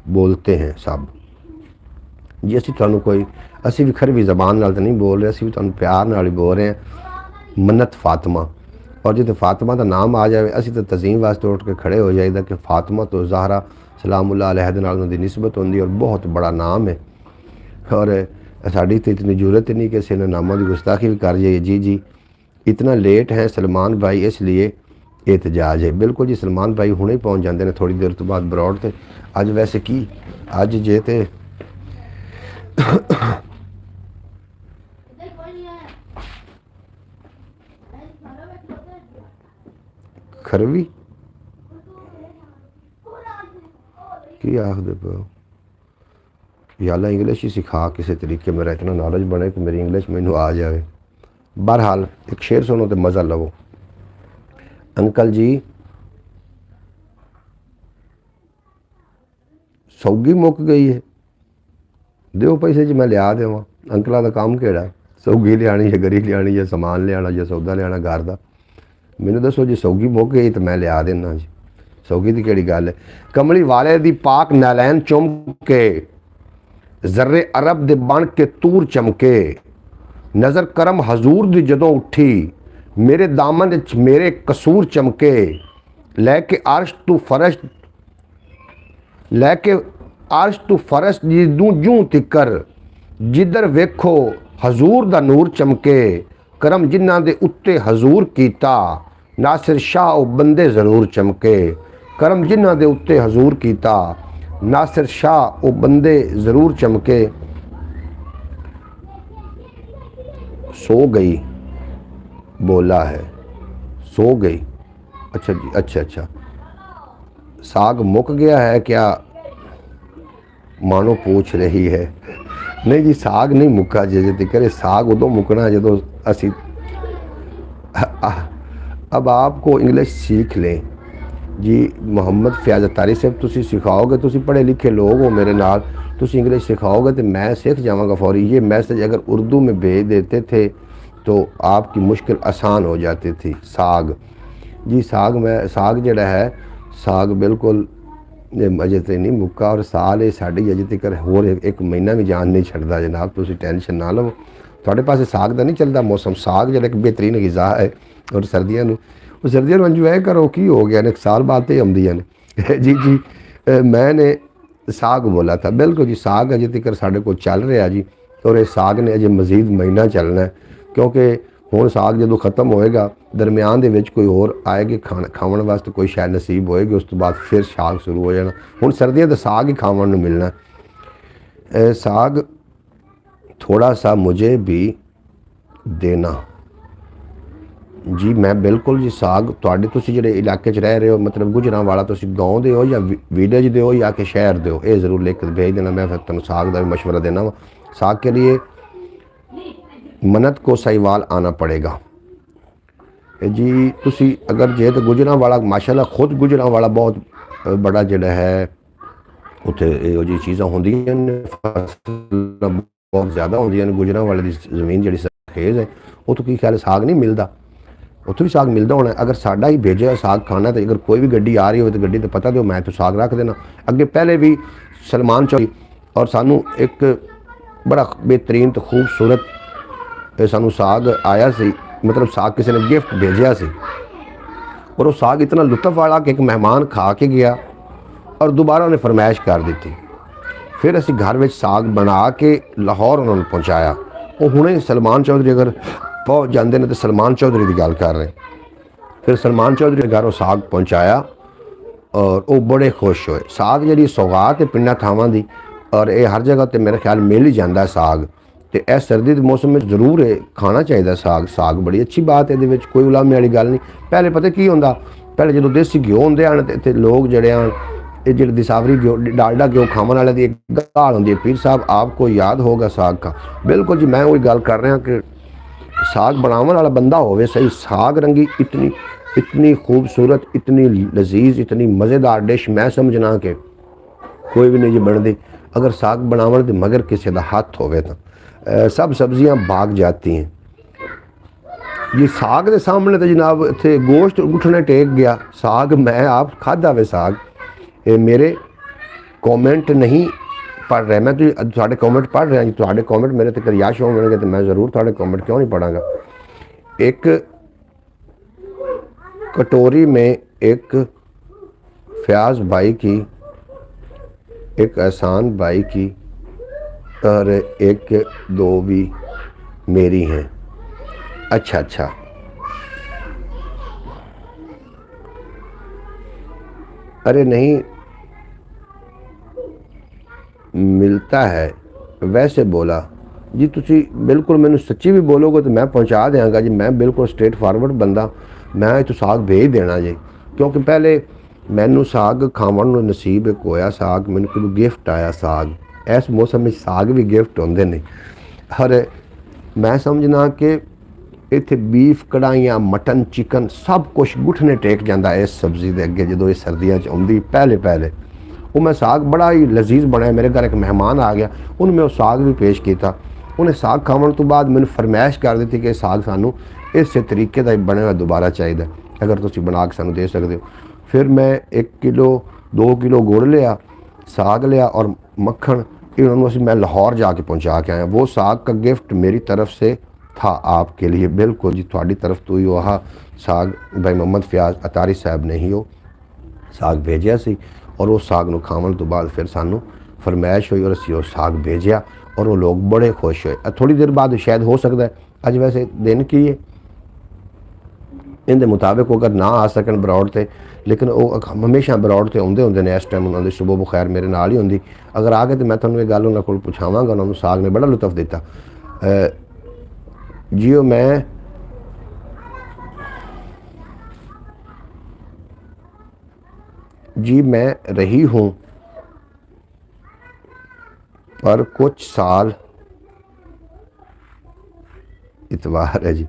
बोलते हैं सब जी। असी तुहानू कोई असी भी खरवी जबान नाल तो नहीं बोल रहे, असी भी तुहानू प्यार नाल ही बोल रहे हैं मन्नत फातिमा। और जो फातिमा का नाम आ जाए असी तो तज़ीम वास्ते उठ के खड़े हो जाएगा कि फातिमा तो ज़हरा सलामुल्लाह अलैहा दे नाल उन्हां दी निस्बत होंदी और बहुत बड़ा नाम है। और साड़ी तो इतनी जरूरत नहीं कि इन्हें नामों की गुस्ताखी भी कर जाइए। जी जी, इतना लेट है सलमान भाई इसलिए एहतजाज है। बिल्कुल जी, सलमान भाई हुणे ही पहुँच जाते हैं थोड़ी देर तो बाद ब्रॉड ते। अज वैसे की अज जे ते खरवी की आखदे पे याला इंग्लिश ही सिखा किसी तरीके मेरा इतना नॉलेज बने कि मेरी इंग्लिश मैनू आ जाए। बहरहाल एक शेर सुनो तो मज़ा लवो। अंकल जी सौगी मुक गई है, दो पैसे जी मैं लिया देव। अंकलों का काम केड़ा? सौगी लियानी या गरी लियानी या समान लिया या सौदा लिया घर का? मैनू दसो जी, सौगी मुक गई तो मैं लिया देना जी। ਸੌਗੀ ਦੀ ਕਿਹੜੀ ਗੱਲ ਹੈ। ਕਮਲੀ ਵਾਲੇ ਦੀ ਪਾਕ ਨੈਲੈਨ ਚੁੰਮ ਕੇ ਜ਼ਰਰੇ ਅਰਬ ਦੇ ਬਣ ਕੇ ਤੂਰ ਚਮਕੇ, ਨਜ਼ਰ ਕਰਮ ਹਜ਼ੂਰ ਦੀ ਜਦੋਂ ਉੱਠੀ, ਮੇਰੇ ਦਾਮਨ ਵਿੱਚ ਮੇਰੇ ਕਸੂਰ ਚਮਕੇ, ਲੈ ਕੇ ਅਰਸ਼ ਤੂੰ ਫਰਸ਼ ਦੀ ਜੂੰ ਤਿੱਕਰ, ਜਿੱਧਰ ਵੇਖੋ ਹਜ਼ੂਰ ਦਾ ਨੂਰ ਚਮਕੇ, ਕਰਮ ਜਿਨ੍ਹਾਂ ਦੇ ਉੱਤੇ ਹਜ਼ੂਰ ਕੀਤਾ, ਨਾਸਿਰ ਸ਼ਾਹ ਉਹ ਬੰਦੇ ਜ਼ਰੂਰ ਚਮਕੇ, ਕਰਮ ਜਿਨ੍ਹਾਂ ਦੇ ਉੱਤੇ ਹਜ਼ੂਰ ਕੀਤਾ, नासिर शाह वो बंदे ज़रूर चमके। सो गई बोला है, सो गई। अच्छा जी, अच्छा, साग मुक गया है क्या, मानो पूछ रही है। नहीं जी, साग नहीं मुक्का जे तिकर, साग उदों मुकना जो असी अब आपको इंग्लिश सीख लें जी। मोहम्मद फयाज अतारी साहब तुसी सिखाओगे, तुसी पढ़े लिखे लोग हो मेरे नाल, तुसी इंग्लिश सिखाओगे तो मैं सीख जावांगा फौरी। ये मैसेज अगर उर्दू में भेज देते थे तो आपकी मुश्किल आसान हो जाती थी। साग जी, साग जड़ा है, साग बिल्कुल अजे तो नहीं मुक्का, और साल ये साड़ी अजे तक होर एक महीना भी जान नहीं छड़ता जनाब, तुसी टेंशन ना लो। थोड़े पास साग का नहीं चलता मौसम, साग जड़ा एक बेहतरीन गिज़ा है। और सर्दियों अंजू है करो की हो गया ने, साल बाद तो आमदियाँ ने जी। मैंने साग बोला था, बिल्कुल जी, साग अजे तक साढ़े को चल रहा जी, और इस साग ने अजे मजीद महीना चलना है, क्योंकि हुण साग जो ख़त्म होएगा दरम्यान दे विच कोई होर आएगी खावन वास्ते, कोई शायद नसीब होएगी, उस तो बाद फिर साग शुरू हो जाना। हुण सर्दियों का साग ही खावन नूं मिलना। साग थोड़ा सा मुझे भी देना जी। मैं बिल्कुल जी, साग तुहाडे तुसीं जिहड़े इलाके च रह रहे हो, मतलब गुजरांवाला तुसीं गाँव दे हो या विलेज दे हो या कि शहर दे हो, ये ज़रूर लिख के भेज देना। मैं फिर तुहानूं साग का भी मशवरा देना वा। साग के लिए मन्नत को सहीवाल आना पड़ेगा जी। तुसीं अगर जे तो गुजरांवाला माशाअल्लाह खुद गुजरांवाला बहुत बड़ा जिहड़ा है, उत्थे इहो जी चीज़ां होंदियां ने, फसलां बहुत ज़्यादा होंदियां ने। गुजरांवाले दी ज़मीन जिहड़ी सरखेज़ है, उत्थों की ख्याल साग नहीं मिलता, उत्थों भी साग मिलता होना। अगर साडा ही भेजा साग खाना, तो अगर कोई भी गड्डी आ रही हो तो गड्डी तो पता दो, मैं तो साग रख देना। अगे पहले भी सलमान चौधरी और सानू एक बड़ा बेहतरीन तो खूबसूरत सानू साग आया सी, मतलब साग किसी ने गिफ्ट भेजा सी, और वो साग इतना लुत्फ वाला कि एक मेहमान खा के गया और दोबारा उन्हें फरमाइश कर दी थी। फिर असी घर में साग बना के लाहौर उन्होंने पहुँचाया। वो हुणे सलमान चौधरी अगर पहुँच जाते हैं तो सलमान चौधरी की गल कर रहे। फिर सलमान चौधरी के घर वो साग पहुँचाया और वो बड़े खुश होए। साग जी सौगात है पिंडा थावां दी, और ये हर जगह तो मेरे ख्याल मिल ही जाता है साग, तो यह सर्दी के मौसम में जरूर है खाना चाहिए साग। साग बड़ी अच्छी बात है, ये कोई उलामे वाली गल नहीं। पहले पता की होंदा, पहले जो देसी घ्यो होंदे हैं तो लोग जड़े ये जो दिसावरी घ्यो डालडा घ्यो खावन वाले की एक गाल होंदी है। पीर साहब आपको याद होगा साग का, बिल्कुल जी। मैं वही गल कर रहा कि साग बनावन वाला बंदा होवे सही। साग रंगी इतनी खूबसूरत, इतनी लजीज, इतनी मज़ेदार डिश मैं समझना कि कोई भी नहीं जी बनती अगर साग बनावन दे मगर किसी का हाथ होवे तो सब सब्जियां भाग जाती हैं जी। साग के सामने तो जनाब इतने गोश्त उठने टेक गया। साग मैं आप खाधा वे साग, ये मेरे कॉमेंट नहीं पढ़ रहे, मैं तो थोड़े कॉमेंट पढ़ रहा जी। थोड़े कॉमेंट मेरे तक रियाश होंगे तो मैं ज़रूर थोड़े कॉमेंट क्यों नहीं पढ़ांगा। एक कटोरी में एक फयाज भाई की, एक एहसान भाई की, और एक दो भी मेरी हैं। अच्छा, अरे नहीं मिलता है वैसे बोला जी। तुसी बिल्कुल मैंने सच्ची भी बोलोगे तो मैं पहुंचा देंगा जी। मैं बिल्कुल स्ट्रेट फॉरवर्ड बंदा, मैं तो साग भेज देना जी। क्योंकि पहले मैनू साग खावन नूं नसीब एक होया, साग मैनू कोई गिफ्ट आया। साग इस मौसम में साग भी गिफ्ट होंदे ने। और मैं समझना कि इत्थे बीफ कढ़ाइयाँ, मटन, चिकन सब कुछ गुठने टेक जाता है इस सब्जी के अगे जो ये सर्दियों आउंदी। पहले वो मैं साग बड़ा ही लजीज बनाया। मेरे घर एक मेहमान आ गया, उन्हें मैं साग भी पेश किया। उन्हें साग खावन तो बाद मैंने फरमाइश कर दी थी कि साग सानू इस तरीके का बने हुआ दोबारा चाहिए, अगर तुम बना के सानू दे सकते हो। फिर मैं 1 किलो 2 किलो गुड़ लिया, साग लिया और मक्खन, इन्होंने मैं लाहौर जाके पहुंचा के आया। वो साग का गिफ्ट मेरी तरफ से था आपके लिए। बिल्कुल जी, थोड़ी तरफ तो ही वह साग भाई मोहम्मद फयाज अतारी साहब ने ही वो साग भेजा सी, और वो साग ਨੂੰ ਖਾਵਣ ਤੋਂ ਬਾਅਦ फिर सानू फरमाइश हुई और असी वो साग भेजा और वो लोग बड़े खुश हुए। थोड़ी देर बाद शायद हो सकता है, अज वैसे दिन की है इनके मुताबिक अगर ना आ सकन बरौड़ से, लेकिन वो हमेशा बरौड़ से आते होंगे ने। इस टाइम उन्होंने सुबह बखैर मेरे नाल ही होंगी, अगर आ गए तो मैं थोड़ा ये गल उन्होंने को पुछावागा। उन्होंने साग ने बड़ा लुत्फ दिता जी। मैं रही हूँ पर कुछ साल, इतवार है जी।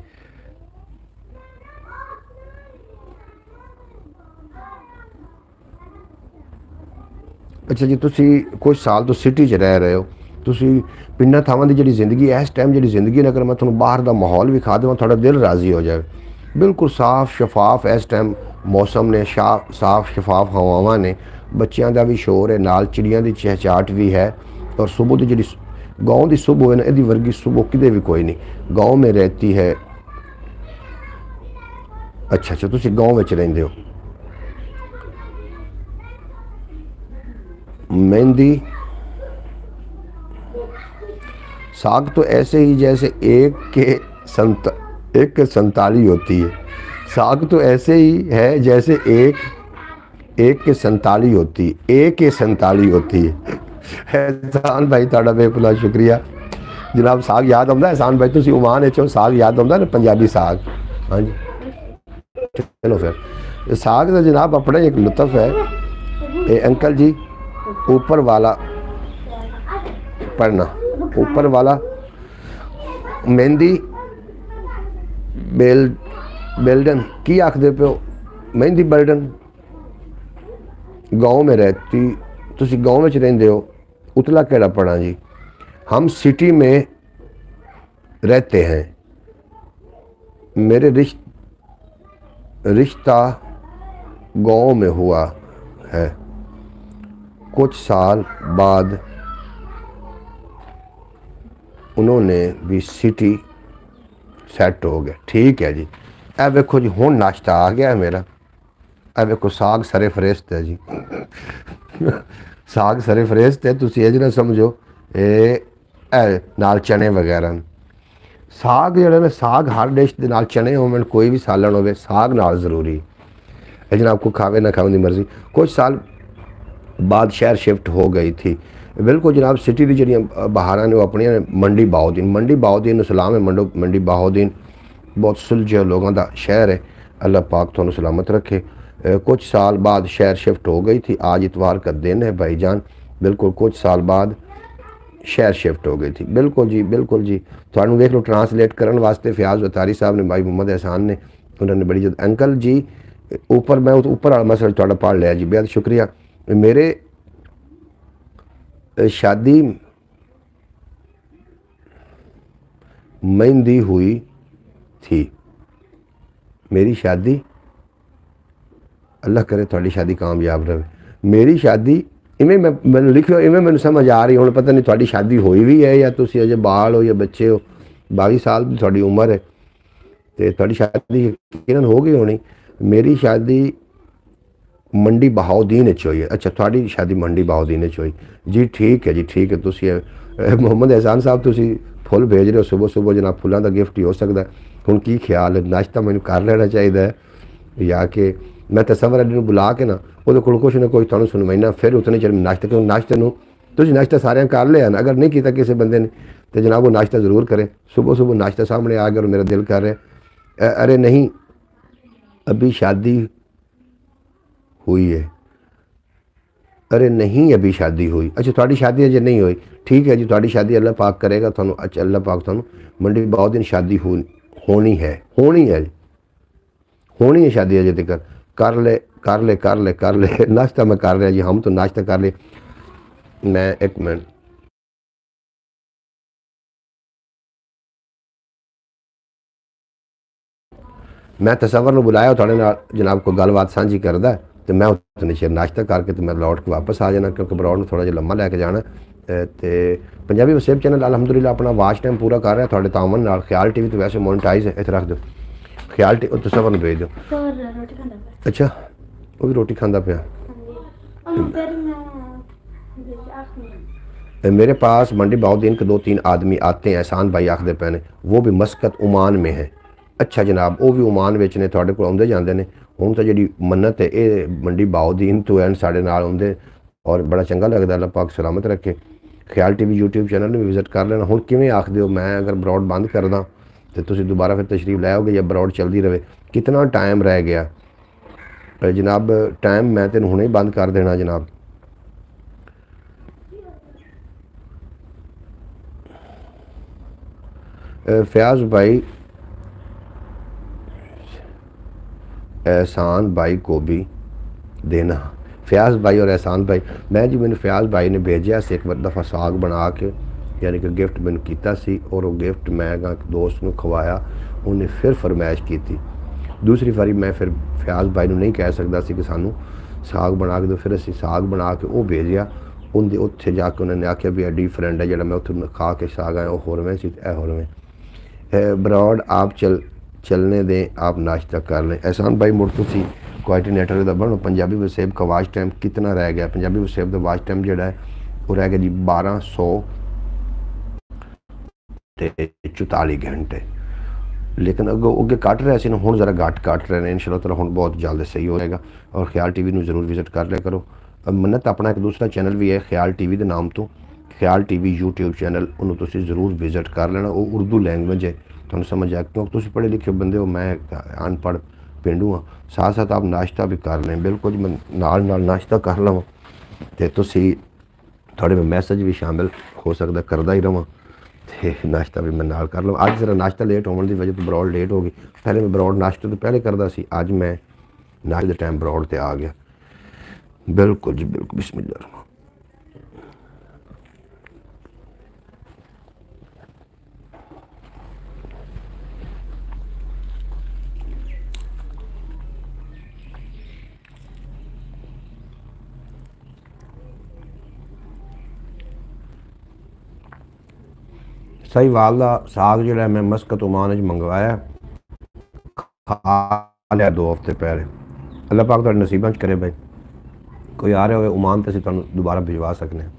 अच्छा जी, तुसी कुछ साल तो सिटी च रह रहे हो, तुसी पिंडा थावां दी जिहड़ी जिंदगी इस टाइम जिहड़ी जिंदगी ने, अगर मैं तुहानूं बाहर दा माहौल विखा देवां थोड़ा दिल राजी हो जाए। बिल्कुल साफ शफाफ इस टाइम मौसम ने, साफ शफाफ हवावां ने, बच्चों का भी शोर है, नाल चिड़ियां की चहचाहट भी है। और सुबह की जी गाँव की सुबह है ना, यदी वर्गी सुबह किते भी कोई नहीं गाँव में रहती है। अच्छा अच्छा, तुसी गाँव में रहिंदे हो। मेहंदी साग तो ऐसे ही जैसे एक के 47 होती है। साग तो ऐसे ही है जैसे एक के 47 होती है, एक के 47 होती है। एहसान भाई तुहाडा बेपुला शुक्रिया जनाब। साग याद आता है एहसान भाई, तुम ओमान चो साग याद आता ना, पंजाबी साग। हाँ जी, चलो फिर साग का जनाब अपना एक लुत्फ है। ये अंकल जी ऊपर वाला पढ़ना, ऊपर वाला मेहंदी बेल्डन की आखदे पे हो? मेहंदी बेल्डन गाँव में रहती, तुसी गाँव में रहंदे हो, उतला केड़ा पढ़ा जी। हम सिटी में रहते हैं। मेरे रिश्ता गाँव में हुआ है, कुछ साल बाद उन्होंने भी सिटी सैट हो गए। ठीक है जी। ए वेखो जी, हुण नाश्ता आ गया है मेरा। ए वेखो साग सरे फरेस्त है जी। साग सरे फरेस्त है, तुसी ये ना समझो नाल चने वगैरह। साग जोड़ा ना, साग हर डिश के नाल चने होवन, कोई भी सालन हो, साग नाल जरूरी है जनाब। को खावे ना खावे की मर्जी। कुछ साल बाद शहर शिफ्ट हो गई थी। बिल्कुल जनाब, सिटी की जड़ियाँ बहार ने अपन मंडी बाहुद्दीन सलाम है। मंडी बाहुद्दीन बहुत सुलझे लोगों का शहर है। अल्लाह पाक थोनों सलामत रखे। कुछ साल बाद शहर शिफ्ट हो गई थी। आज इतवार का दिन है भाईजान। बिल्कुल कुछ साल बाद शहर शिफ्ट हो गई थी। बिल्कुल जी, बिल्कुल जी। थानू वेख लो, ट्रांसलेट करने वास्ते फयाज वतारी साहब ने, भाई मोहम्मद एहसान ने, उन्होंने बड़ी जद अंकल जी ऊपर, मैं ऊपर वाला मसला थोड़ा पढ़ लिया जी, बेहद शुक्रिया। मेरे शादी मेहंदी हुई थी। मेरी शादी, अल्लाह करे थोड़ी शादी कामयाब रहे। मेरी शादी इवें मैंने लिखो, इवें मैंने समझ आ रही। हूँ पता नहीं थोड़ी शादी हुई भी है या तुसी अजे बाल हो या बच्चे हो। 22 साल की थोड़ी उम्र है तो थोड़ी शादी यकीनन हो गई होनी। मेरी शादी मंडी बहाउद्दीन हुई है। अच्छा, थोड़ी शादी मंडी बहाउद्दीन हुई जी। ठीक है जी, ठीक है। तुसी मोहम्मद एहसान साहब तुसी फुल भेज रहे हो सुबह सुबह जनाब, फुलों का गिफ्ट ही हो सकता है। हुण की ख्याल है, नाश्ता मैंने कर लेना चाहिए या कि मैं तस्वर अड्डी बुला के ना वो कुछ ना कोई तुहानूं सुनवाईना, फिर उतने चर नाश्ता क्यों नाश्ते तुसीं नाश्ता सारे कर लिया ना। अगर नहीं किया किसी बंदे ने तो जनाब वो नाश्ता ज़रूर करें। सुबह सुबह नाश्ता सामने आ गया और मेरा दिल कर रहा है अरे नहीं अभी शादी हुई है, अरे नहीं अभी शादी हुई। अच्छा, थोड़ी शादी अजे नहीं हुई। ठीक है जी, थोड़ी शादी अल्लाह पाक करेगा थानू। अच्छा, अल्लाह पाक थानू मंडी बहुत दिन शादी होनी है होनी है शादी अजे तक। कर ले नाश्ता मैं कर रहा जी। हम तो नाश्ता कर ले। मैं एक मिनट, मैं तस्वर में बुलाया थोड़े नाल जनाब को गलबात साझी करदा। तो मैं उतने चेर नाश्ता करके तो मैं लौट के वापस आ जाना, क्योंकि बरौड़ में थोड़ा जिहा लम्मा लैके जाना। तो पंजाबी वसेब चैनल अलहमदुलिल्लाह अपना वाच टाइम पूरा कर रहा है थोड़े तावन नाल। ख्याल टीवी तो वैसे मोनेटाइज है, इत्थे रख दो ख्याल टीवी तो सबर भेज दो। अच्छा वो भी रोटी खांदा पिया। मेरे पास मंडी बाउद्दीन के 2-3 आदमी आते हैं, एहसान भाई आखते पे ने, वो भी मस्कत ओमान में है। अच्छा जनाब, वो भी ओमान विच ने, तुहाडे कोल आउंदे जांदे ने। हुण तां जिहड़ी मन्नत है ये मंडी बाउद्दीन तो है साडे नाल आउंदे, और बड़ा चंगा लगदा। अल्लाह पाक सलामत रखे। ख्याल टीवी यूट्यूब चैनल भी विजिट कर लेना। हुण किवें आखदे हो मैं अगर ब्रॉड बंद कर दा तो तुसीं दोबारा फिर तशरीफ लै आओगे या ब्रॉड चलदी रहे? कितना टाइम रह गया जनाब? टाइम मैं तेन हुणे ही बंद कर देना जनाब। फयाज भाई, एहसान भाई को भी देना। फयाज भाई और एहसान भाई, मैं जी मैंने फयाज भाई ने भेजा से एक दफ़ा साग बना के, यानी कि गिफ्ट मैंने किया सी, और वो गिफ्ट मैं एक दोस्त को खवाया, उन्हें फिर फरमाइश की थी। दूसरी बारी मैं फिर फयाज भाई नहीं कह सकता सी कि सानू साग बना के दो, फिर असी साग बना के वो भेजा। उनके उत्थे जाके उन्होंने आख्या भी एडी फ्रेंड है, जो मैं उत्थे खा के साग आया वो होरवें सी, ए होरवें ब्रॉड आप चलने दें, आप नाश्ता कर लें। एहसान भाई मुड़ तुसी कोआर्डिनेटर का बनो। पंजाबी वसेब का वाच टाइम कितना रह गया? पंजाबी वसेब का वाच टाइम जोड़ा है वो रह गया जी 1244 घंटे। लेकिन अगो अगे कट रहे थे ना, हुण जरा घट कट रहे हैं। इंशाअल्लाह ताला हुण बहुत जल्द सही हो जाएगा। और ख्याल टीवी में जरूर विजिट कर लिया करो। मन्नत अपना एक दूसरा चैनल भी है ख्याल टीवी के नाम तो, ख्याल टीवी यूट्यूब चैनल, उन्होंने तुसीं जरूर विजिट कर लेना। वो उर्दू लैंग्वेज है, तुहानूं समझ आ, क्योंकि तुसीं पढ़े लिखे बंदे हो, मैं अनपढ़ पेंडू हाँ। साथ साथ आप नाश्ता भी कर लें, बिल्कुल जी मैं नाल नाल नाश्ता कर लवां ते तुसीं थोड़े में मैसेज भी शामिल हो सकता करता ही रवां, ते नाश्ता भी मैं नाल कर लवां। अज जरा नाश्ता लेट होने की वजह तो ब्रॉड लेट हो गई। पहले मैं ब्रॉड नाश्ते तो पहले करता सी, अज मैं नाश्ते के टाइम ब्रॉड ते आ गया। बिल्कुल जी बिल्कुल, बिस्मिल्लाह। सही वाल का साग जो मैं मस्कत ओमान च मंगवाया, खा लिया 2 हफ्ते पहले। अल्लाह पाक तुहाडे नसीबां च करे भाई, कोई आ रहा हो ओमान तो असीं तुहानूं दोबारा भिजवा सकते हैं।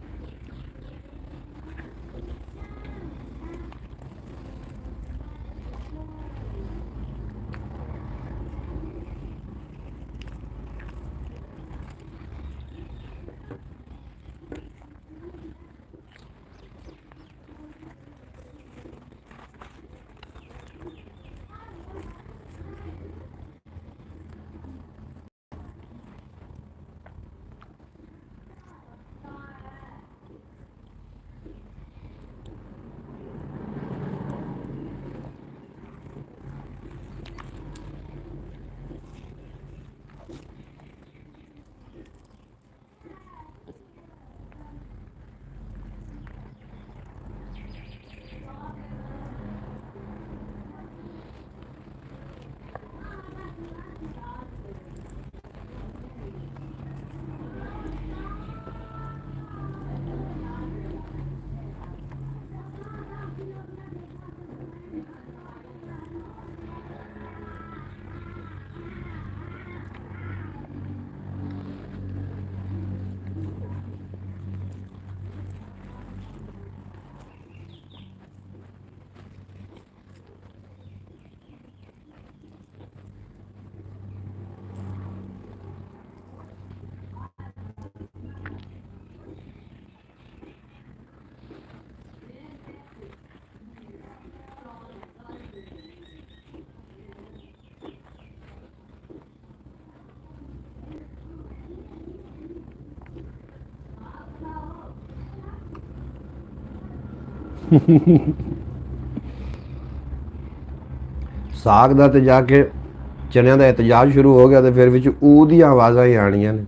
साग का तो जाके चनिया का एहतजाज शुरू हो गया, तो फिर विच ऊ दी आवाज़ां ही आनियां ने।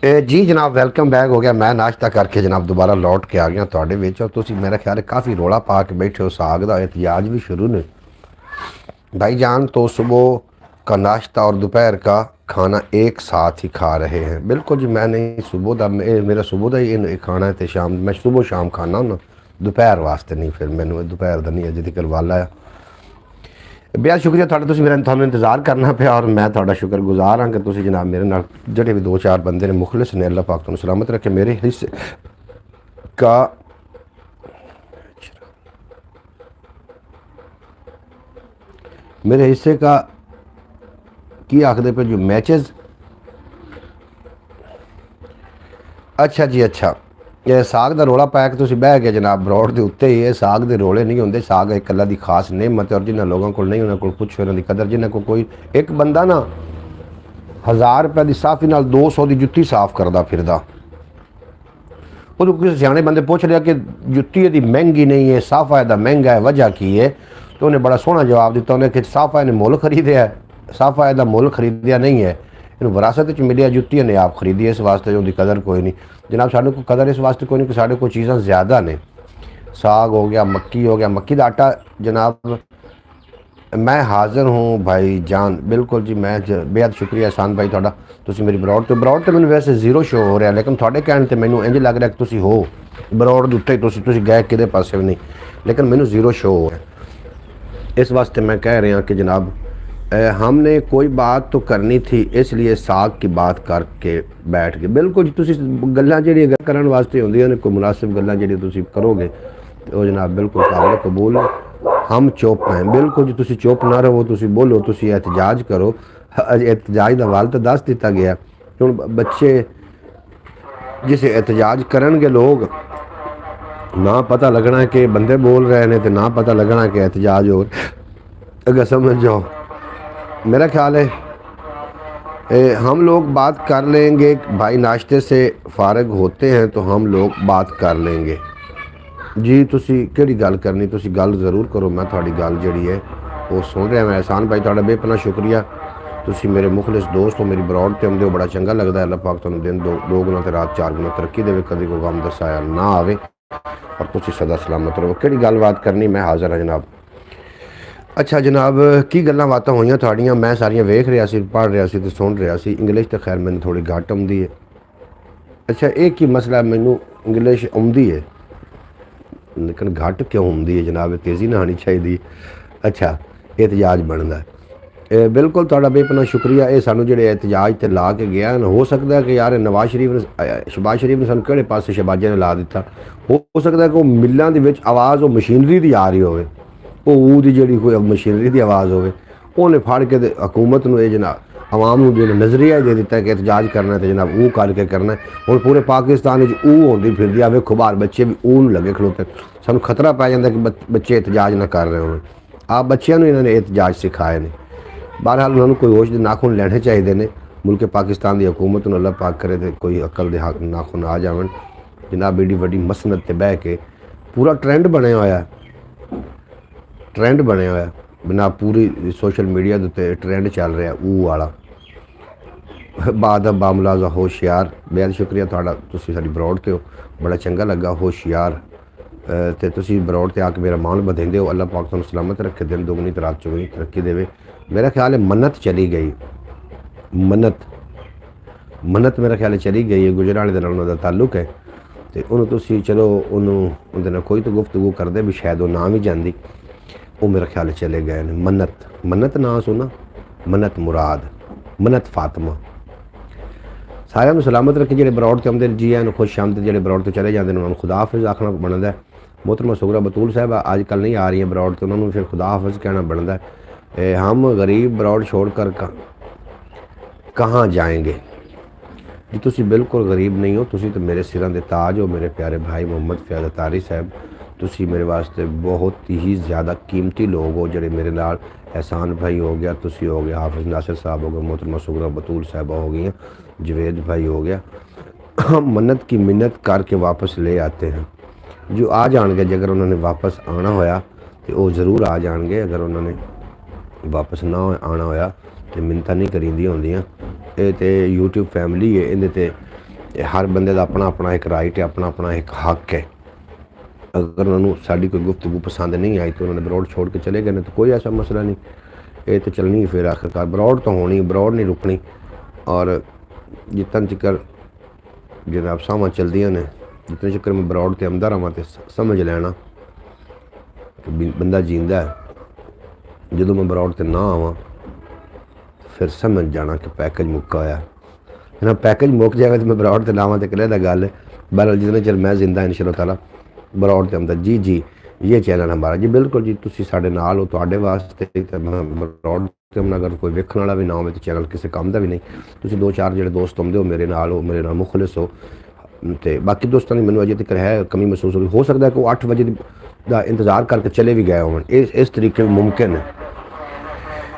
जी जनाब वेलकम बैक हो गया। मैं नाश्ता करके जनाब दोबारा लौट के आ गया ਤੁਹਾਡੇ ਵਿੱਚ और ਤੁਸੀਂ मेरा ख्याल है काफ़ी रोला पा के बैठे हो। साग का एहतियाज भी शुरू ने भाईजान, तो सुबह का नाश्ता और दोपहर का खाना एक साथ ही खा रहे हैं। बिल्कुल जी, मैं नहीं सुबह का मेरा सुबह का ही खाना है तो शाम मैं सुबह शाम खाना ना, दोपहर वास्ते नहीं। फिर मैंने दोपहर का नहीं अजे तक वाला है। बेहद शुक्रिया ਤੁਹਾਡਾ, ਤੁਸੀਂ ਮੇਰਾ ਤੁਹਾਨੂੰ इंतजार करना ਪਿਆ और मैं ਤੁਹਾਡਾ शुक्रगुजार हाँ कि ਤੁਸੀਂ जनाब मेरे नाल ਜਿਹੜੇ भी 2-4 बंदे ने मुखलिस ने, अल्लाह पाक ਤੁਹਾਨੂੰ सलामत रखे। मेरे हिस्से का मेरे हिस्से का की आखदे पे जो मैचेस। अच्छा जी अच्छा, ये साग का रोला पाया कि तुसीं बह गए जनाब ब्रॉड के उत्ते ही। ये साग के रोले नहीं होंगे, साग एक अल्लाह की खास नेमत है और जिन्होंने लोगों को नहीं, उन्होंने पुछो इन्हों की कदर। जिन्होंने को कोई एक बंदा ना 1000 रुपए की साफी नाल 200 की जुत्ती साफ करता फिरदा, वो किसी सियाने बंदे पूछ लिया कि जुत्ती यदि महंगी नहीं है, साफा यदा महंगा है, वजह की है? तो उन्हें बड़ा सोहना जवाब दिता उन्हें कि साफा ने मुल खरीदया है, साफा यदा मुल खरीदया नहीं है, इन विरासत मिलिया, जुत्ती ने आप खरीदी, इस वास्ते उनकी कदर कोई नहीं। जनाब साढ़े को कदर इस वास्ते कोई नहीं कि साढ़े को चीज़ां ज़्यादा ने। साग हो गया, मक्की हो गया, मक्की का आटा जनाब मैं हाज़िर हूँ भाई जान। बिल्कुल जी, मैं बेहद शुक्रिया एहसान भाई थोड़ा। तुसी मेरी ब्रॉड तो मैंने वैसे 0 शो हो रहा, लेकिन थोड़े कहने ते मैनू इंज लग रहा कि तुसी हो ब्रॉड के उत्ते, तुसी गए किदे पासे भी नहीं, लेकिन मैनू 0 शो हो रहा है। इस वास्ते मैं कह रहा कि जनाब हमने कोई बात तो करनी थी, इसलिए साग की बात करके बैठ गए। बिल्कुल जी, तुसी गल्लां जिहड़ियां करन वास्ते होंदियां ने, कोई मुनासिब गल्लां जिहड़ियां तुसी करोगे तो जनाब बिल्कुल काबिल कबूल है। हम चुप हैं। बिल्कुल जी, तुसी चुप ना रहो, तुसी बोलो, तुसी एहतजाज करो। एहतजाज का वाल तो दस दिता गया। हुण बच्चे जिसे एहतजाज करनगे लोग, ना पता लगना है कि बंदे बोल रहे हैं, तो ना पता लगना है कि एहतजाज हो। अगर समझ जाओ, मेरा ख्याल है हम लोग बात कर लेंगे भाई, नाश्ते से फारग होते हैं तो हम लोग बात कर लेंगे। जी तुसी केड़ी गल करनी, तुसी गल जरूर करो, मैं थोड़ी गल जिहड़ी है वो सुन रहा। मैं एहसान भाई थोड़ा बेपना शुक्रिया, तुसी मेरे मुखलिस दोस्त हो, मेरी ब्रॉड ते आउंदे हो, बड़ा चंगा लगता है। अल्लाह पाक तुहानूं दिन दो गुना ते रात 4 गुना तरक्की देवे, कभी कोई गम दसाया ना आवे और तुसी सदा सलामत रहो। केड़ी गलबात करनी, मैं हाज़िर हाँ जनाब। अच्छा जनाब, की गल्लां बातां होईयां तुहाड़ियां, मैं सारियां वेख रहा सी, पढ़ रहा सी ते सुन रहा सी। इंग्लिश तो खैर मैंने थोड़ी घट आउंदी है। अच्छा एक ही मसला, मैनू इंग्लिश आउंदी है लेकिन घट क्यों होंगी है जनाब, तेज़ी ना आनी चाहिए। अच्छा एहतजाज बनता है। बिल्कुल तुहाडा बेपना शुक्रिया। ये सानू जिहड़े एहतजाज ते ला के गया, हो सकता है कि यार नवाज शरीफ ने, शहबाज शरीफ ने सानू किहड़े पासे शहबाजे ने ला दिता। हो सकता है कि वो मिलों के आवाज़ वो मशीनरी की आ रही होवे, वो ऊ दी जिहड़ी कोई मशीनरी की आवाज़ होवे, उन्हें फड़ के हुकूमत नूं जनाब आवाम को जो नज़रिया दे दिता है कि एहतजाज करना है तो जनाब ऊ करके करना है। हुण पूरे पाकिस्तान ऊ होंदी फिरदी, आवे बाहर बच्चे भी ऊ लगे खड़ोते, सानू खतरा पै जाता कि बच्चे एहतजाज ना कर रहे हो। आप बच्चों को इन्होंने एहतजाज सिखाए ने। बहरहाल उन्होंने कोई होश के नाखून लेने चाहिए ने। मुल्क पाकिस्तान की हुकूमत को अल्लाह पाक करे तो कोई अकल के नाखून आ जावन। जनाब एडी वड्डी मसनत ते बह के पूरा ट्रेंड बने होया, ट्रेंड बने होया बिना पूरी सोशल मीडिया के उत्ते ट्रेंड चल रहा ऊ वाला। बाद बामुलाजा होशियार, बेहद शुक्रिया थोड़ा, तुसी साडी ब्रॉड ते हो, बड़ा चंगा लगा। होशियार ते तुसी ब्रॉड ते आके मेरा मान बधेंदे हो। अल्लाह पाक तुहानूं सलामत रखे, दिन दोगुनी ते रात चौगुनी तरक्की देवे। मेरा ख्याल है मन्नत चली गई, मन्नत मेरा ख्याल है चली गई है। गुजराले दे नाल उन्हां दा ताल्लुक है तो उन्होंने तुसी चलो उन्होंने उन्हें कोई तो गुफ्तगू करते भी शायद वो ना भी जाती, वो मेरा ख्याल है चले गए ने। मन्नत ना सुना, मन्नत मुराद, मन्नत फातिमा। सारिਆਂ ਨੂੰ सलामत रखे। ਜਿਹੜੇ ब्रॉड ਤੇ ਆਉਂਦੇ जी आन खुश आमद, ਜਿਹੜੇ ब्रॉड तो चले जाते हैं उन्होंने खुदा हाफिज़ आखना बनता है। मोहतरमा सुगरा बतूल साहब आजकल नहीं आ रही है ब्रॉड, तो उन्होंने फिर खुदा हाफिज़ कहना बनता है। हम गरीब ब्रॉड छोड़ कर कहाँ जाएंगे जी। तुसी बिल्कुल गरीब नहीं हो, तुसी तो मेरे सिरां दे ताज हो, मेरे प्यारे भाई मोहम्मद फैज़ अतारी साहब। तुसी मेरे वास्ते बहुत ही ज़्यादा कीमती लोग हो। ਜਿਹੜੇ मेरे नाल एहसान भाई हो गया, तुसी हो गया, हाफिज़ नासिर साहब हो गए, मोहतरमा सुगरा बतूल साहबा हो गई, जवेद भाई हो गया। हम मन्नत की मिन्नत करके वापस ले आते हैं। जो आ जाएंगे, अगर उन्होंने वापस आना होया तो वो ज़रूर आ जाएंगे, अगर उन्होंने वापस ना आना होया तो मिन्नतां नहीं करीदियां होंदियां। ये तो यूट्यूब फैमिली है, इहदे ते हर बंदे का अपना अपना एक राइट है, अपना अपना एक हक है। अगर उन्होंने साड़ी कोई गुफ्तगू पसंद नहीं आई तो उन्होंने बरौड़ छोड़ के चले गए, तो कोई ऐसा मसला नहीं, ये तो चलनी है फिर आखिरकार, बरौड़ तो होनी, बरौड़ नहीं रुकनी। और जितना चिकर जनाब सावां चलदियां ने, जितने चिकर मैं बरौड़ ते आंदा रहां तो समझ लेना कि बंदा जींदा है। जो मैं बरौड़ ते ना आवां फिर समझ जाना कि पैकेज मुक्का होया ना। पैकेज मुक जाएगा तो मैं बरौड़ ते लावां तो कले दा गल है। बहरहाल जितने चल मैं जिंदा इंशाअल्लाह ताला बरौड़ ते आंदा। जी जी ये चैनल हमारा जी, बिल्कुल जी, तुसी साडे नाल हो, तुहाडे वास्ते ते मैं बरौड़ ते आउना। अगर कोई वेखण वाला भी ना होवे तो चैनल किसी काम का भी नहीं। तुसी दो चार जिहड़े दोस्त आउंदे हो मेरे नाल मुखलिस हो, तो बाकी दोस्तों ने मैनूं अजे तक है कमी महसूस हो सकता है कि वो 8 बजे का इंतज़ार करके चले भी गए होवन। इस तरीके भी मुमकिन है।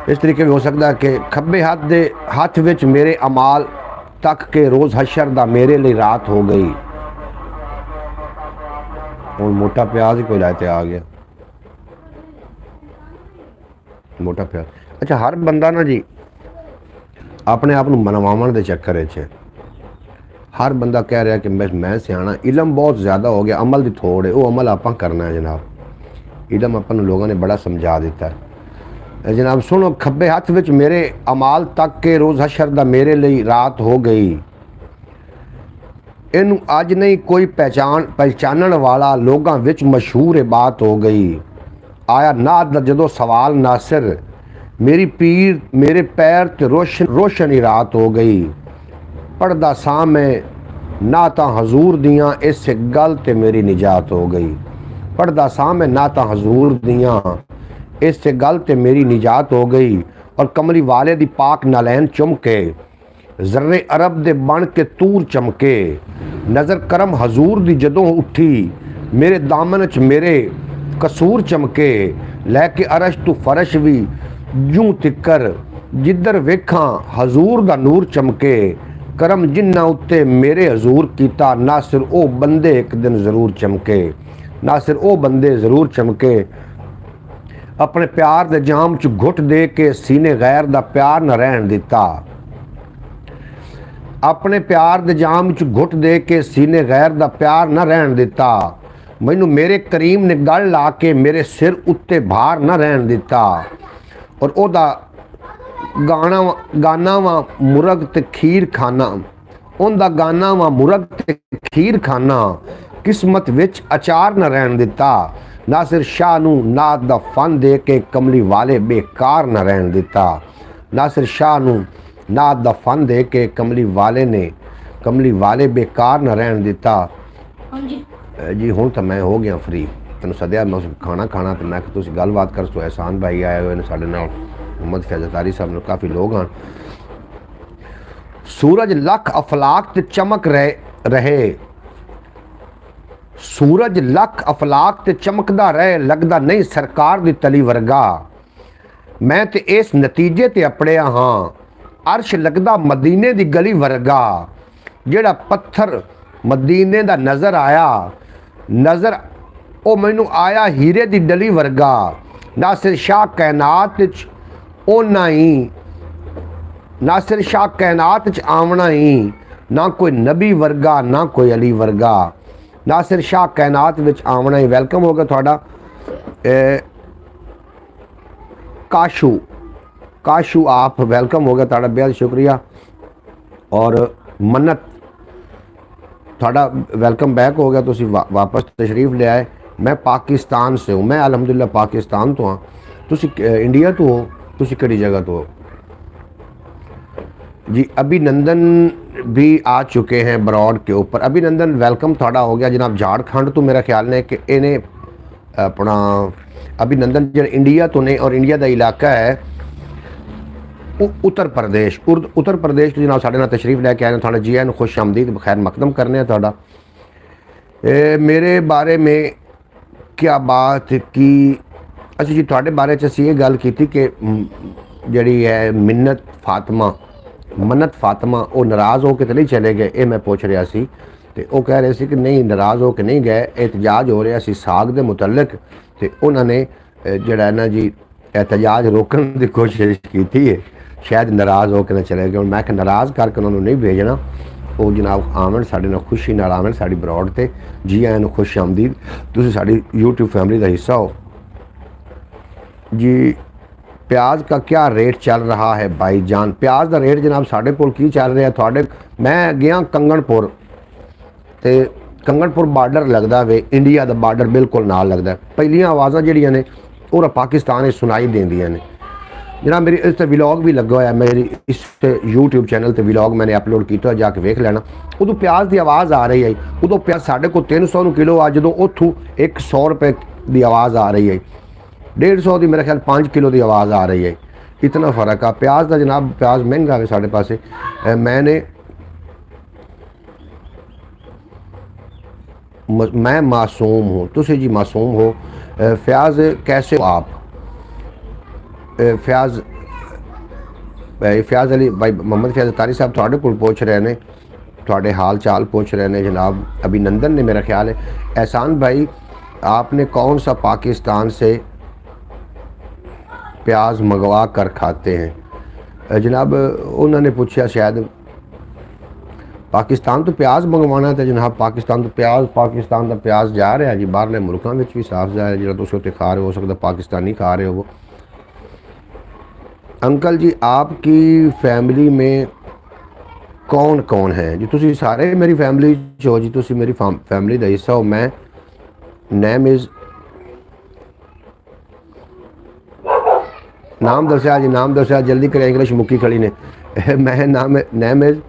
इस तरीके भी हो सकता है कि खब्बे हाथ विच मेरे अमाल तक के रोज़ हशर दा मेरे लिए रात हो गई। और मोटा प्याज ही कोई लाते आ गया, मोटा प्याज। अच्छा, हर बंदा ना जी अपने आप नूं मनवाउण दे चक्कर विच है। हर बंदा कह रहा कि मैं सियाणा, इलम बहुत ज़्यादा हो गया, अमल की थोड़ है। वो अमल आप करना है जनाब। इलम अपन लोगों ने बड़ा समझा दिता है जनाब। सुनो, खब्बे हाथ विच मेरे अमाल तक के रोज़ हशर दा मेरे लिए रात हो गई। इनू अज नहीं कोई पहचानण वाला, लोगों विच मशहूर बात हो गई। आया नाद दा जदों सवाल नासिर, मेरी पीर मेरे पैर ते रोशन ही रात हो गई। पढ़दा सां मैं नाता हजूर दियां, इस गल ते मेरी निजात हो गई। पढ़दा सां मैं नाता हजूर दियां, इस गल ते मेरी निजात हो गई। और कमली वाले दी पाक नालैन चुमके, जर्रे अरब दे बन के तूर चमके। नज़र करम हजूर दी जदों उठी, मेरे दामन च मेरे कसूर चमके। लैके अरश तू फरश भी जूं तिकर, जिधर वेखां हजूर दा नूर चमके। करम जिन्ना उत्ते मेरे हजूर कीता, ना सिर ओ बंदे एक दिन ज़रूर चमके। ना सिर ओ बंदे ज़रूर चमके। अपने प्यार दे जाम च घुट दे के सीने गैर दा प्यार न रहन दिता। अपने प्यार दे जाम च घुट दे के सीने गैर दा प्यार न रहन दिता। मैनू मेरे करीम ने गल ला के मेरे सिर उत्ते भार न रहन दिता। और ओदा गाना वा मुरग ते खीर खाना, उनदा गाना वा मुरग ते खीर खाना। किस्मत विच अचार न रहन दिता। नासिर शाह नू नाद दा फन दे के कमली वाले बेकार न रहन दिता। नासिर शाह नू नाद दा फन दे के कमली वाले बेकार न रहन दिता। जी हुण तो मैं हो गया फ्री, तेन सद्या मैं खाना खाना, तो मैं तुम गलबात कर। सो एहसान भाई आए हुए हैं साढ़े नाल, मोहम्मद फैज़तारी साहब, काफ़ी लोग हैं। सूरज लख अफलाक ते चमक रहे, सूरज लख अफलाक ते चमकदा रहे, लगदा नहीं सरकार दी तली वर्गा। मैं ते इस नतीजे ते अपड़िया हाँ, अर्श लगदा मदीने दी गली वर्गा। जेड़ा पत्थर मदीने दा नज़र आया, नज़र ओ मैनू आया हीरे दी डली वर्गा। नासिर शाह कैनात च ओना ही, नासिर शाह कैनात च आवना ही, ना कोई नबी वर्गा ना कोई अली वर्गा। नासिर शाह कैनात विच आवना ही। वेलकम हो गया थोड़ा काशू आप वेलकम हो गया थोड़ा, बेहद शुक्रिया। और मन्नत थोड़ा वेलकम बैक हो गया, तुसी वापस तशरीफ ले आए। मैं पाकिस्तान से हूँ, मैं अल्हम्दुलिल्लाह पाकिस्तान तो हाँ। तुसी इंडिया तो हो, तुसी किहड़ी जगह तो हो जी? अभिनंदन भी आ चुके हैं बरौड़ के ऊपर। अभिनंदन वेलकम थोड़ा हो गया जनाब। झारखंड तो मेरा ख्याल ने कि इन्हें अपना अभिनंदन जो इंडिया तो नहीं, और इंडिया का इलाका है उत्तर प्रदेश। उत्तर प्रदेश तो जनाब साढ़े नाल तशरीफ लैके आए थोड़ा। जी एन खुश आमदीद खैर मकदम करने थोड़ा। मेरे बारे में क्या बात की? अच्छा जी, थोड़े बारे च असीं ये गल की कि जड़ी है मन्नत फातिमा वो नाराज़ होकर तो नहीं चले गए, ये मैं पूछ रहा सी। तो वो कह रहे थे कि नहीं नाराज़ होकर नहीं गए, एहतजाज हो रहा सी साग के मुतलक। तो उन्होंने जड़ा ना जी एहतजाज रोकने की कोशिश की है, शायद नाराज़ होकर ना चले गए। मैं नाराज़ करके उन्होंने नहीं भेजना, वो जनाब आवन साढ़े नाल खुशी नाल आवन साड़ी बरौड़ ते जी आयां नूं खुश आमदीद तुसीं साड़ी यूट्यूब फैमिली का हिस्सा हो जी। प्याज का क्या रेट चल रहा है भाईजान? प्याज का रेट जनाब साढ़े कोल की चल रहा है थोड़े? मैं गया कंगणपुर ते कंगणपुर बार्डर लगता वे इंडिया का बार्डर बिल्कुल नाल लगता। पहलियां आवाज़ां जिहड़ियां ने वो पाकिस्तान सुनाई देंदियां ने जनाब। मेरी इस व्लॉग भी लगा हुआ है, मेरी इस यूट्यूब चैनल पर व्लॉग मैंने अपलोड किया, जाके वेख लेना। उदों प्याज की आवाज़ आ रही है, उदों प्याज साढ़े को 300 किलो आ, जो उतों 100 रुपये की आवाज़ आ रही है, 150 की मेरे ख्याल 5 किलो की आवाज़ आ रही है। इतना फ़र्क आ प्याज का जनाब। प्याज महंगा है साढ़े पासे। मैं मासूम हूँ, तुसी जी मासूम हो। फ्याज कैसे हो आप? फ्याज फ्याज अली भाई मोहम्मद फ्याज तारी साहब थोड़े को पूछ रहे हैं, थोड़े हाल चाल पूछ रहे हैं जनाब। अभिनंदन ने मेरा ख्याल है। एहसान भाई आपने कौन सा पाकिस्तान से प्याज मंगवा कर खाते हैं? जनाब उन्होंने पूछा शायद पाकिस्तान तो प्याज मंगवाना तो जनाब पाकिस्तान का प्याज जा रहा है जी बाहरले मुल्कों में भी साफ जा रहा है। जो तुम उत्ते खा रहे हो सकता पाकिस्तानी खा रहे हो वो। अंकल जी आपकी फैमिली में कौन कौन है जी? तुसी सारे मेरी फैमिली हो जी, तुसी मेरी फैमिली का हिस्सा हो। मैं नेम इज़ नाम दसिया जी, नाम दसिया जल्दी करें, इंग्लिश मुक्की खड़ी ने। मैं नेम इज़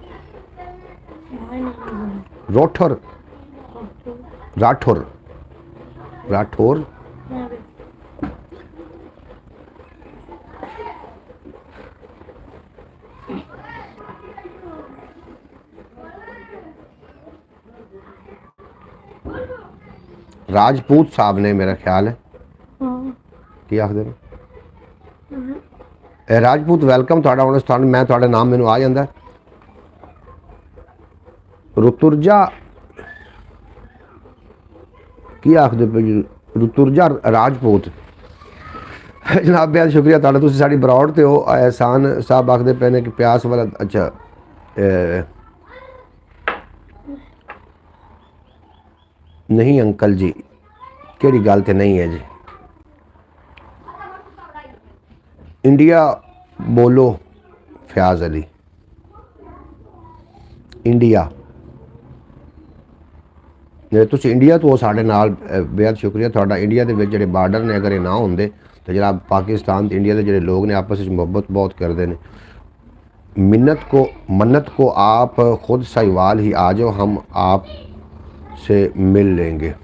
रोठर राठौर राठौर राजपूत साहब ने मेरा ख्याल है की आखदे राजपूत वेलकम थोड़ा होने स्थान। मैं थोड़ा नाम मैनू आ जाता। रुतुरजा की आखदे पे रुतुरजा राजपूत जनाब बेहद शुक्रिया तुहाडा। तुसीं साडी बरौड़ ते हो। एहसान साहब आखदे पे ने कि प्यास वाला अच्छा नहीं अंकल जी केड़ी गल ते नहीं है जी। इंडिया बोलो फ्याज अली इंडिया तुसीं इंडिया तो साढ़े नाल बेहद शुक्रिया तुहाडा। इंडिया दे विच जिहड़े बार्डर ने अगर ये ना होंदे तो जनाब पाकिस्तान ते इंडिया के जिहड़े लोग ने आपस में मुहब्बत बहुत करते हैं। मन्नत को आप खुद साहिवाल ही आ जाओ, हम आप से मिल लेंगे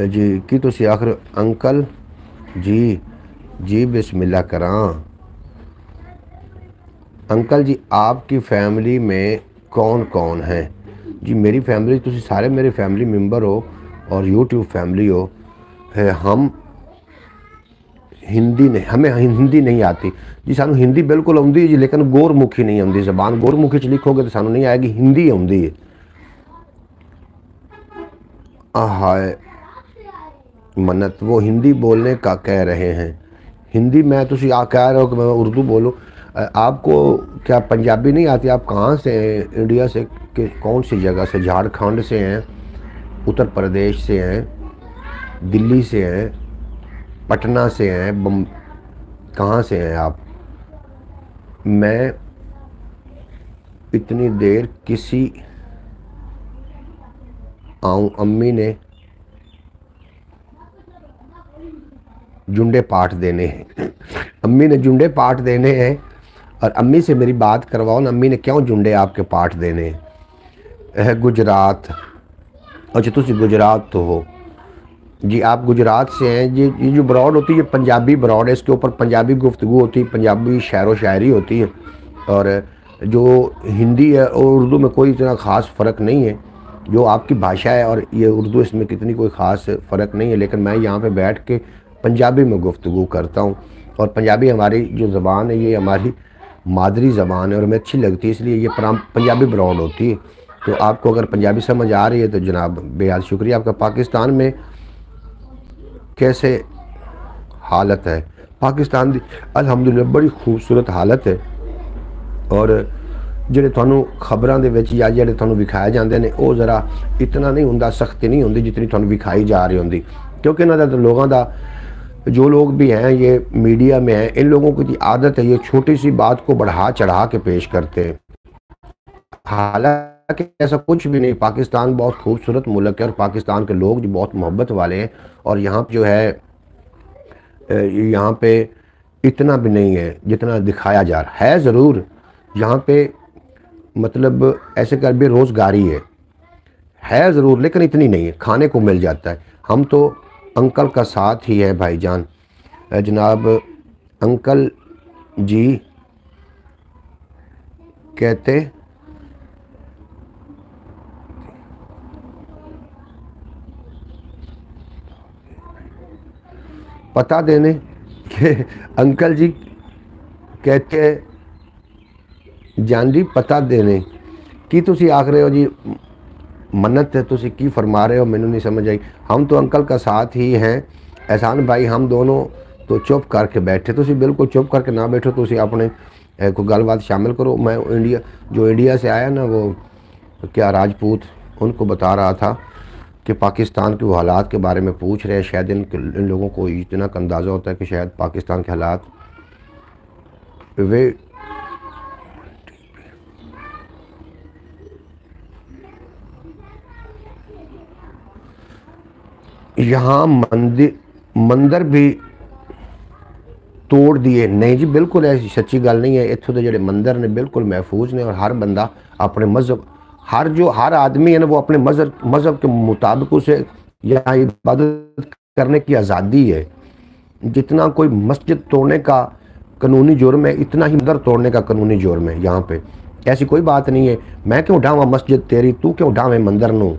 जी। की तुसीं आखिर अंकल जी बिस्मिल्लाह करां। अंकल जी आपकी फैमिली में कौन कौन है जी? मेरी फैमिली तुसीं सारे मेरे फैमिली मेंबर हो और यूट्यूब फैमिली हो। हम हिंदी नहीं, हमें हिंदी नहीं आती जी। सानू हिंदी बिल्कुल आउंदी जी, लेकिन गोरमुखी नहीं आउंदी जबान। गोरमुखी च लिखोगे तो सानू नहीं आएगी, हिंदी आउंदी है। हाय मन्नत वो हिंदी बोलने का कह रहे हैं। हिंदी मैं तुसी आ कह रहे हो कि मैं उर्दू बोलूँ? आपको क्या पंजाबी नहीं आती? आप कहाँ से हैं? इंडिया से कि कौन सी जगह से? झारखंड से हैं, उत्तर प्रदेश से हैं, दिल्ली से हैं, पटना से हैं, कहाँ से हैं आप? मैं इतनी देर किसी आऊँ अम्मी ने जुंडे पाठ देने हैं। अम्मी ने जुंडे पाठ देने हैं और अम्मी से मेरी बात करवाओ ना। अम्मी ने क्यों जुंडे आपके पाठ देने हैं? गुजरात अच्छा तुसी गुजरात तो हो जी, आप गुजरात से हैं जी। ये जो ब्रॉड होती है ये पंजाबी ब्रॉड है, इसके ऊपर पंजाबी गुफ्तगू होती है, पंजाबी शायर व शायरी होती है। और जो हिंदी है और उर्दू में कोई इतना ख़ास फ़र्क नहीं है। जो आपकी भाषा है और ये उर्दू, इसमें कितनी कोई ख़ास फ़र्क नहीं है। लेकिन मैं यहाँ पे बैठ के पंजाबी में गुफ्तगू करता हूँ और पंजाबी हमारी जो ज़बान है ये हमारी मादरी ज़बान है और हमें अच्छी लगती है, इसलिए ये पंजाबी ब्रॉड होती है। तो आपको अगर पंजाबी समझ आ रही है तो जनाब बेहद शुक्रिया आपका। पाकिस्तान में कैसे हालत है? पाकिस्तान की अल्हम्दुलिल्लाह बड़ी खूबसूरत हालत है और ਜਿਹੜੇ ਤੁਹਾਨੂੰ ਖਬਰਾਂ ਦੇ ਵਿੱਚ ਜਾਂ ਜਿਹੜੇ ਤੁਹਾਨੂੰ ਵਿਖਾਏ ਜਾਂਦੇ ਨੇ ਉਹ ज़रा इतना नहीं ਹੁੰਦਾ, सख्ती नहीं ਹੁੰਦੀ जितनी ਤੁਹਾਨੂੰ ਵਿਖਾਈ जा रही ਹੁੰਦੀ, क्योंकि ਇਹਨਾਂ ਦਾ लोगों का जो लोग भी हैं ये मीडिया में हैं, इन लोगों की आदत है ये छोटी सी बात को बढ़ा चढ़ा के पेश करते हैं। हालांकि ऐसा कुछ भी नहीं, पाकिस्तान बहुत खूबसूरत मुल्क है और पाकिस्तान के लोग जो बहुत मोहब्बत वाले हैं, और यहाँ जो है यहाँ पे इतना भी नहीं है जितना दिखाया जा रहा है। ज़रूर यहाँ पे मतलब ऐसे कर बेरोज़गारी है ज़रूर, लेकिन इतनी नहीं है, खाने को मिल जाता है। हम तो अंकल का साथ ही है भाईजान। जनाब अंकल जी कहते पता देने के अंकल जी कहते जान जी पता देने की तुसी आख रहे हो जी, मन्नत है तुसी की फरमा रहे हो, मैंने नहीं समझ आई। हम तो अंकल का साथ ही हैं एहसान भाई, हम दोनों तो चुप करके बैठे, तुसी बिल्कुल चुप करके ना बैठो, तुसी अपने कोई गलबात शामिल करो। मैं इंडिया से आया ना, वो क्या राजपूत, उनको बता रहा था कि पाकिस्तान के वो हालात के बारे में पूछ रहे हैं। शायद इन लोगों को इतना अंदाज़ा होता है कि शायद पाकिस्तान के हालात वे यहाँ मंदिर भी तोड़ दिए। नहीं जी बिल्कुल ऐसी सच्ची गल नहीं है। इत्थों के जोड़े मंदिर ने बिल्कुल महफूज ने, और हर बंदा अपने मज़हब, हर आदमी है ना वो अपने मज़हब के मुताबिक उसे यहाँ इबादत करने की आज़ादी है। जितना कोई मस्जिद तोड़ने का कानूनी जुर्म है, इतना ही मंदिर तोड़ने का कानूनी जुर्म है। यहाँ पे ऐसी कोई बात नहीं है मैं क्यों ढावा मस्जिद तेरी, तू क्यों ढावे मंदिर नूं,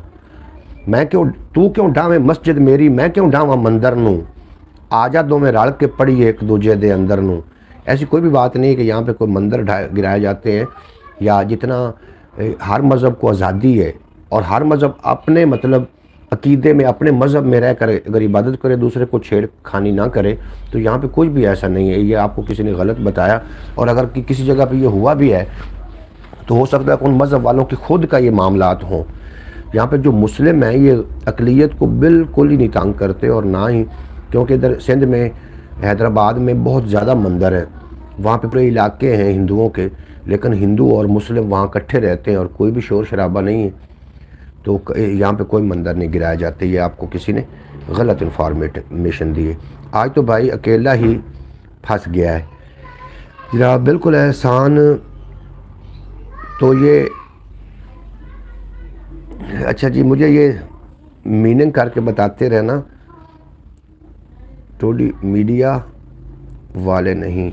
तू क्यों ढावे मस्जिद मेरी, मैं क्यों ढावा मंदिर नूं, आजा दो में रल के पढ़िए एक दूजे दे अंदर नूं। ऐसी कोई भी बात नहीं है कि यहाँ पे कोई मंदिर गिराए जाते हैं, या जितना हर मज़हब को आज़ादी है, और हर मज़हब अपने मतलब अकीदे में अपने मज़हब में रह कर अगर इबादत करे, दूसरे को छेड़खानी ना करे, तो यहाँ पे कुछ भी ऐसा नहीं है। ये आपको किसी ने गलत बताया, और अगर किसी जगह पे ये हुआ भी है तो हो सकता है कि उन मज़हब वालों के खुद का ये मामलात हों। यहाँ पे जो मुस्लिम हैं ये अक़लियत को बिल्कुल ही नहीं तंग करते, और ना ही, क्योंकि इधर सिंध में हैदराबाद में बहुत ज़्यादा मंदिर हैं, वहाँ पे पूरे इलाके हैं हिंदुओं के, लेकिन हिंदू और मुस्लिम वहाँ इकट्ठे रहते हैं और कोई भी शोर शराबा नहीं है। तो यहाँ पे कोई मंदिर नहीं गिराए जाते। ये आपको किसी ने गलत इन्फॉर्मेशन दी है। आज तो भाई अकेला ही फंस गया है जनाब, बिल्कुल एहसान। तो ये अच्छा जी, मुझे ये मीनिंग करके बताते रहना। थोड़ी मीडिया वाले नहीं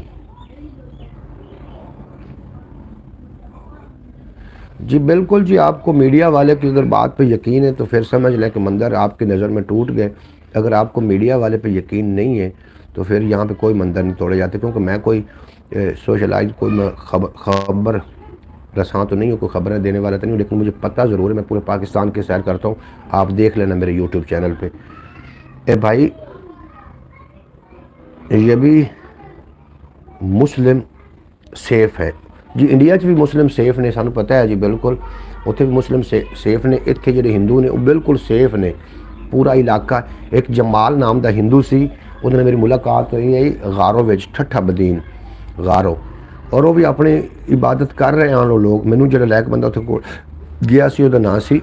जी, बिल्कुल जी, आपको मीडिया वाले की अगर बात पे यकीन है तो फिर समझ लें कि मंदिर आपकी नज़र में टूट गए। अगर आपको मीडिया वाले पे यकीन नहीं है तो फिर यहाँ पे कोई मंदिर नहीं तोड़े जाते, क्योंकि मैं कोई सोशलाइज, कोई मैं खबर रसां तो नहीं हूँ, कोई खबरें देने वाला तो नहीं हूँ, लेकिन मुझे पता ज़रूर है, मैं पूरे पाकिस्तान की सैर करता हूँ। आप देख लेना मेरे यूट्यूब चैनल पे। ए भाई ये भी मुस्लिम सेफ है जी, इंडिया भी मुस्लिम सेफ ने, सानू पता है जी, बिल्कुल उत्थे भी मुस्लिम सेफ ने। इत्थे जिहड़े हिंदू ने वो बिल्कुल सेफ ने, पूरा इलाका। एक जमाल नाम का हिंदू सी, उन्होंने मेरी मुलाकात हुई है गारो विच, ठट्ठा बदीन गारो, और वो भी अपनी इबादत कर रहे हैं। लोग मैनू जो लैक बंदा उत्थे कोल गया सी, उहदा नाम सी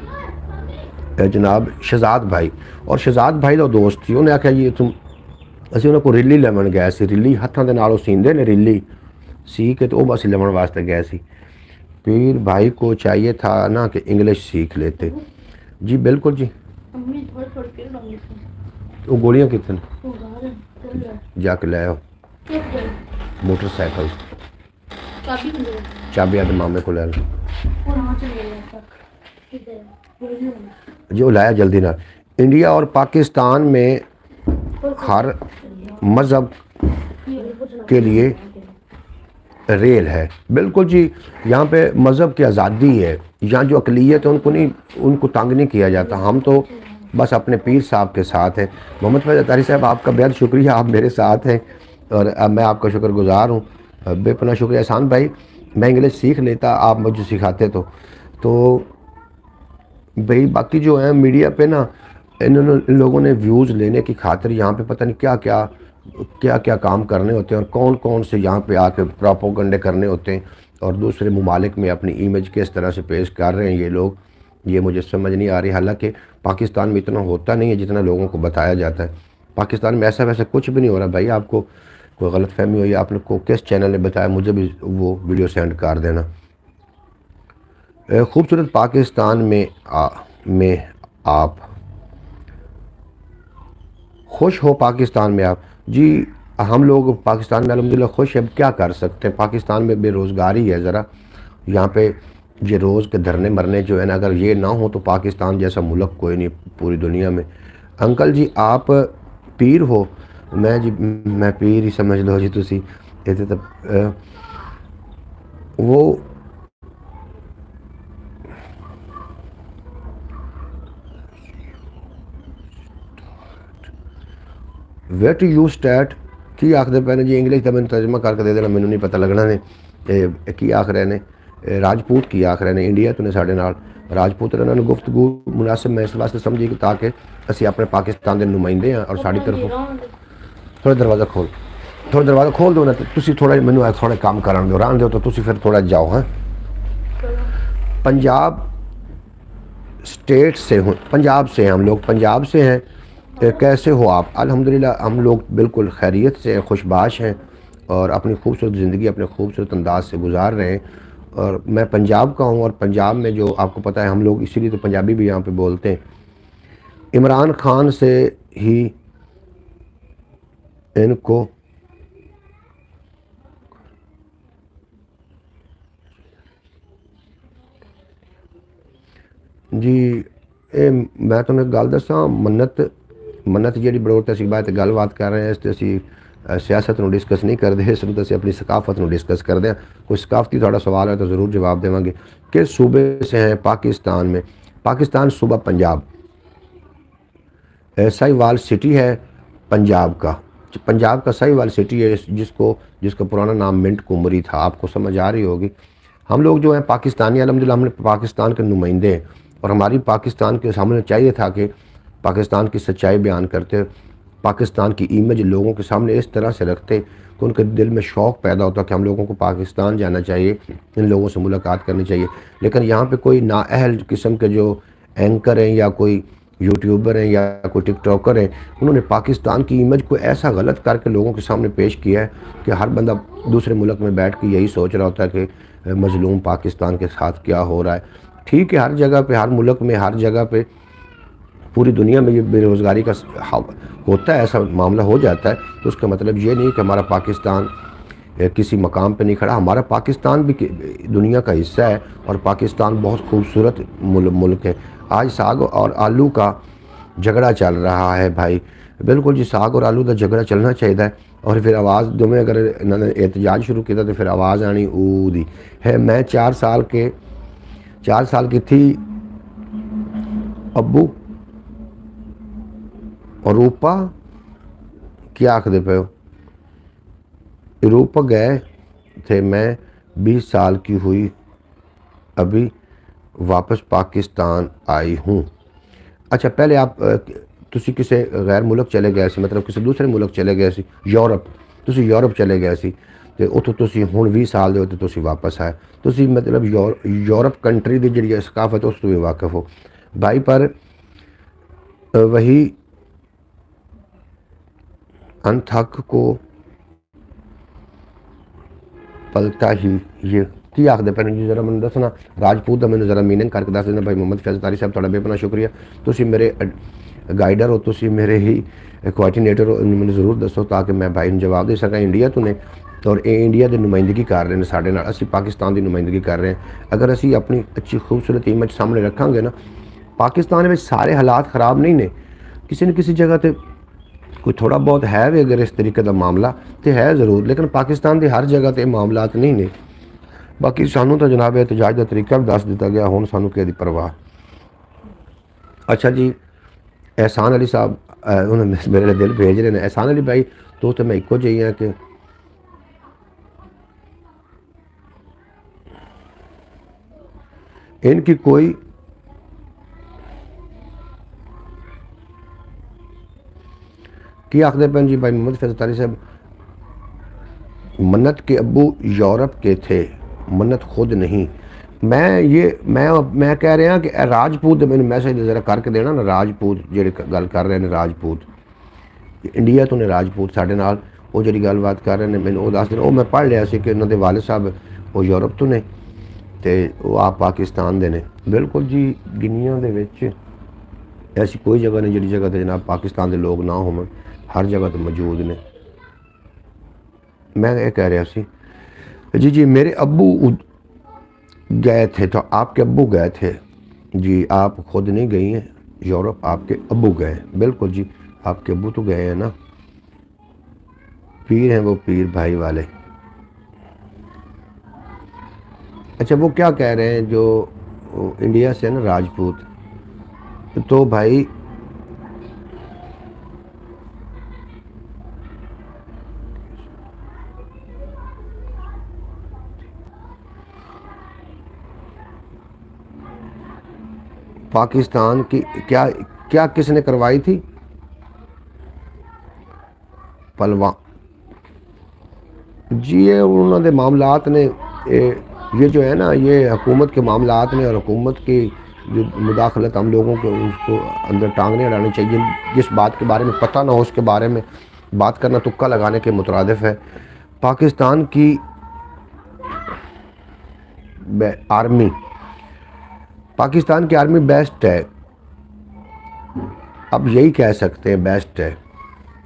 जनाब शहजाद भाई, और शहजाद भाई का दोस्त थी। उन्हें आख्या जी तुम, असीं उन्होंने को रिली लैवन गए सी, रिली हत्थां दे नाल सींदे ने रिली सी के, तो वह असीं लैवन वास्ते गए सी। पीर भाई को चाहिए था ना कि इंग्लिश सीख लेते जी। बिल्कुल जी, वो गोलियां कितने जाके ले आओ, मोटरसाइकिल चाबी आदे मामे को ले लो जो लाया जल्दी ना। इंडिया और पाकिस्तान में हर मज़हब के लिए रेल है। बिल्कुल जी, यहाँ पे मज़हब की आज़ादी है। यहाँ जो अक़लियत है उनको तंग नहीं किया जाता। हम तो बस अपने पीर साहब के साथ हैं। मोहम्मद फैज़ अतारी साहब, आपका बेहद शुक्रिया, आप मेरे साथ हैं और मैं आपका शुक्रगुज़ार हूँ, बेपनाह शुक्रिया। एहसान भाई, मैं इंग्लिश सीख लेता, आप मुझे सिखाते तो भाई बाकी जो है मीडिया पे ना, इन लोगों ने व्यूज़ लेने की खातिर यहाँ पे पता नहीं क्या क्या काम करने होते हैं, और कौन कौन से यहाँ पे आके प्रोपोगंडे करने होते हैं, और दूसरे ममालिक में अपनी इमेज किस तरह से पेश कर रहे हैं ये लोग, ये मुझे समझ नहीं आ रही। हालांकि पाकिस्तान में इतना होता नहीं है जितना लोगों को बताया जाता है। पाकिस्तान में ऐसा वैसा कुछ भी नहीं हो रहा भाई। आपको कोई गलतफहमी हो या आप लोग को किस चैनल ने बताया, मुझे भी वो वीडियो सेंड कर देना। खूबसूरत पाकिस्तान में आप खुश हो? पाकिस्तान में आप जी, हम लोग पाकिस्तान में अल्हम्दुलिल्लाह खुश हैं। अब क्या कर सकते हैं, पाकिस्तान में बेरोज़गारी है ज़रा, यहाँ पे ये रोज़ के धरने मरने जो है ना, अगर ये ना हो तो पाकिस्तान जैसा मुल्क कोई नहीं पूरी दुनिया में। अंकल जी आप पीर हो? मैं जी, मैं पीर ही समझ लो जी तुसी। इत्थे तो वो वे टू यू स्टैट की आखदे पे ने जी, इंग्लिश का मैंने तर्जमा करके दे देना, मैनू नहीं पता लगना ने की आख रहे ने। राजपूत की आख रहे ने, इंडिया तो ने साढ़े नाल राजपूत इन्होंने गुफ्तगू मुनासिब मैं इस वास्ते समझी कि ताकि असी अपने पाकिस्तान के नुमाइंदे हैं और साड़ी तरफ थोड़ा दरवाज़ा खोल, थोड़ा दरवाज़ा खोल दो ना, तुसी थोड़ा मैनू थोड़े काम करन दो, रहन दो, तो तुसी फिर थोड़ा जाओ। हाँ, पंजाब स्टेट से हूँ, पंजाब से हैं हम लोग, पंजाब से हैं। कैसे हो आप? अल्हम्दुलिल्लाह हम लोग बिल्कुल खैरियत से खुशबाश हैं और अपनी खूबसूरत ज़िंदगी अपने खूबसूरत अंदाज से गुजार रहे हैं। और मैं पंजाब का हूँ, और पंजाब में जो आपको पता है हम लोग इसीलिए तो पंजाबी भी यहाँ पे बोलते हैं। इमरान खान से ही इनको जी, मैं तुम्हें गल दसा, मन्नत जी बड़ौत असी बात गलबात कर रहे हैं, इस असी सियासत में डिस्कस नहीं करते, इस वक्त असी अपनी सकाफत में डिस्कस करते हैं। कोई सकाफती थोड़ा सवाल है तो ज़रूर जवाब देवांगे। किस सूबे से हैं पाकिस्तान में? पाकिस्तान सूबा पंजाब, साहिवाल सिटी है पंजाब का। पंजाब का साहिवाल सिटी है, जिसका पुराना नाम मिंट कुमरी था। आपको समझ आ रही होगी। हम लोग जो हैं पाकिस्तानी, अल्हम्दुलिल्लाह हमने पाकिस्तान के नुमाइंदे हैं, और हमारी पाकिस्तान के सामने चाहिए था कि पाकिस्तान की सच्चाई बयान करते, पाकिस्तान की इमेज लोगों के सामने इस तरह से रखते कि उनके दिल में शौक़ पैदा होता कि हम लोगों को पाकिस्तान जाना चाहिए, इन लोगों से मुलाकात करनी चाहिए। लेकिन यहाँ पे कोई नाअहल किस्म के जो एंकर हैं या कोई यूट्यूबर हैं या कोई टिकटॉकर हैं, उन्होंने पाकिस्तान की इमेज को ऐसा गलत करके लोगों के सामने पेश किया है कि हर बंदा दूसरे मुल्क में बैठ के यही सोच रहा होता है कि मजलूम पाकिस्तान के साथ क्या हो रहा है। ठीक है, हर जगह पे, हर मुल्क में, हर जगह पे, पूरी दुनिया में ये बेरोज़गारी का होता है, ऐसा मामला हो जाता है। तो उसका मतलब ये नहीं कि हमारा पाकिस्तान किसी मकाम पे नहीं खड़ा। हमारा पाकिस्तान भी दुनिया का हिस्सा है, और पाकिस्तान बहुत खूबसूरत मुल्क है। आज साग और आलू का झगड़ा चल रहा है भाई, बिल्कुल जी, साग और आलू का झगड़ा चलना चाहिए। और फिर आवाज़ दोवें अगर इन्होंने एहतजाज शुरू किया तो फिर आवाज़ आनी ऊ दी है। मैं 4 साल की थी, अब्बू और रूपा क्या आखदे पे हो? यूरोप गए थे, मैं 20 साल की हुई, अभी वापस पाकिस्तान आई हूँ। अच्छा, पहले आप तुसी किसी गैर मुल्क चले गए सी, मतलब किसी दूसरे मुल्क चले गए सी, यूरोप, तुसी यूरोप चले गए सी, ते उत्थों तुसी हुण 20 साल दे हो ते तुसी वापस आए, तुसी मतलब यूरोप कंट्री की जी सकाफत उस तो भी वाकिफ हो भाई। पर वही अनथक को पलता ही ये की आखदे पे जी, जरा मैं दसना राजपूत का मैंने जरा मीनिंग करके दस देना भाई। मोहम्मद फैज़ तारी साहब थोड़ा बेपना शुक्रिया, तुसी मेरे गाइडर हो, तुसी मेरे ही कोआर्डिनेटर हो, मैंने जरूर दसो ताकि मैं भाई ने जवाब दे सका। इंडिया तो ने, और इंडिया की नुमाइंदगी कर रहे हैं साढ़े नाल, असी पाकिस्तान की नुमाइंदगी कर रहे हैं। अगर असी अपनी अच्छी खूबसूरत इमेज सामने रखांगे ना, पाकिस्तान में सारे हालात ख़राब नहीं ने, किसी न किसी जगह पर कोई थोड़ा बहुत है भी अगर इस तरीके का मामला तो है ज़रूर, लेकिन पाकिस्तान की हर जगह पर मामलात नहीं ने। बाकी सानू तो जनाब एहतजाज का तरीका भी दस दिता गया, हुण सानू किहदी परवाह। अच्छा जी, एहसान अली साहब उन्होंने मेरे लिए दिल भेज रहे हैं। एहसान अली भाई, तो मैं इको जी हाँ कि इनकी कोई की आखिर पे जी भाई मोहम्मद फैज़ तारी साहब, मन्नत के अब्बू यूरोप के थे, मन्नत खुद नहीं। मैं कह रहा कि राजपूत मैंने मैसेज जरा करके देना ना, राजपूत ਜਿਹੜੇ गल कर रहे हैं राजपूत इंडिया तो ने राजपूत साढ़े नाल वो जी गलबात कर रहे हैं मैंने वो दस देना। वो मैं पढ़ लिया कि उन्होंने वालिद साहब वो यूरोप तो ने ते वो आप पाकिस्तान दे ने। बिल्कुल जी, दुनिया दे विच ऐसी कोई जगह नहीं जिहड़ी जगह ते जनाब पाकिस्तान के लोग ना होवन, हर जगह तो मौजूद ने। मैं ये कह रहा सी जी मेरे अब्बू गए थे, तो आपके अब्बू गए थे जी, आप खुद नहीं गई हैं यूरोप, आपके अब्बू गए। बिल्कुल जी, आपके अब्बू तो गए हैं ना, पीर हैं वो, पीर भाई वाले। अच्छा, वो क्या कह रहे हैं जो इंडिया से ना राजपूत, तो भाई पाकिस्तान की क्या क्या किसने करवाई थी? पलवा जी, ये उन्होंने मामलात ने ये जो है ना, ये हुकूमत के मामलात ने और हुकूमत की जो मुदाखलत हम लोगों को उसको अंदर टांगने अड़ानी चाहिए। जिस बात के बारे में पता ना हो उसके बारे में बात करना तुक्का लगाने के मुतरादिफ है। पाकिस्तान की आर्मी, पाकिस्तान की आर्मी बेस्ट है, अब यही कह सकते हैं बेस्ट है।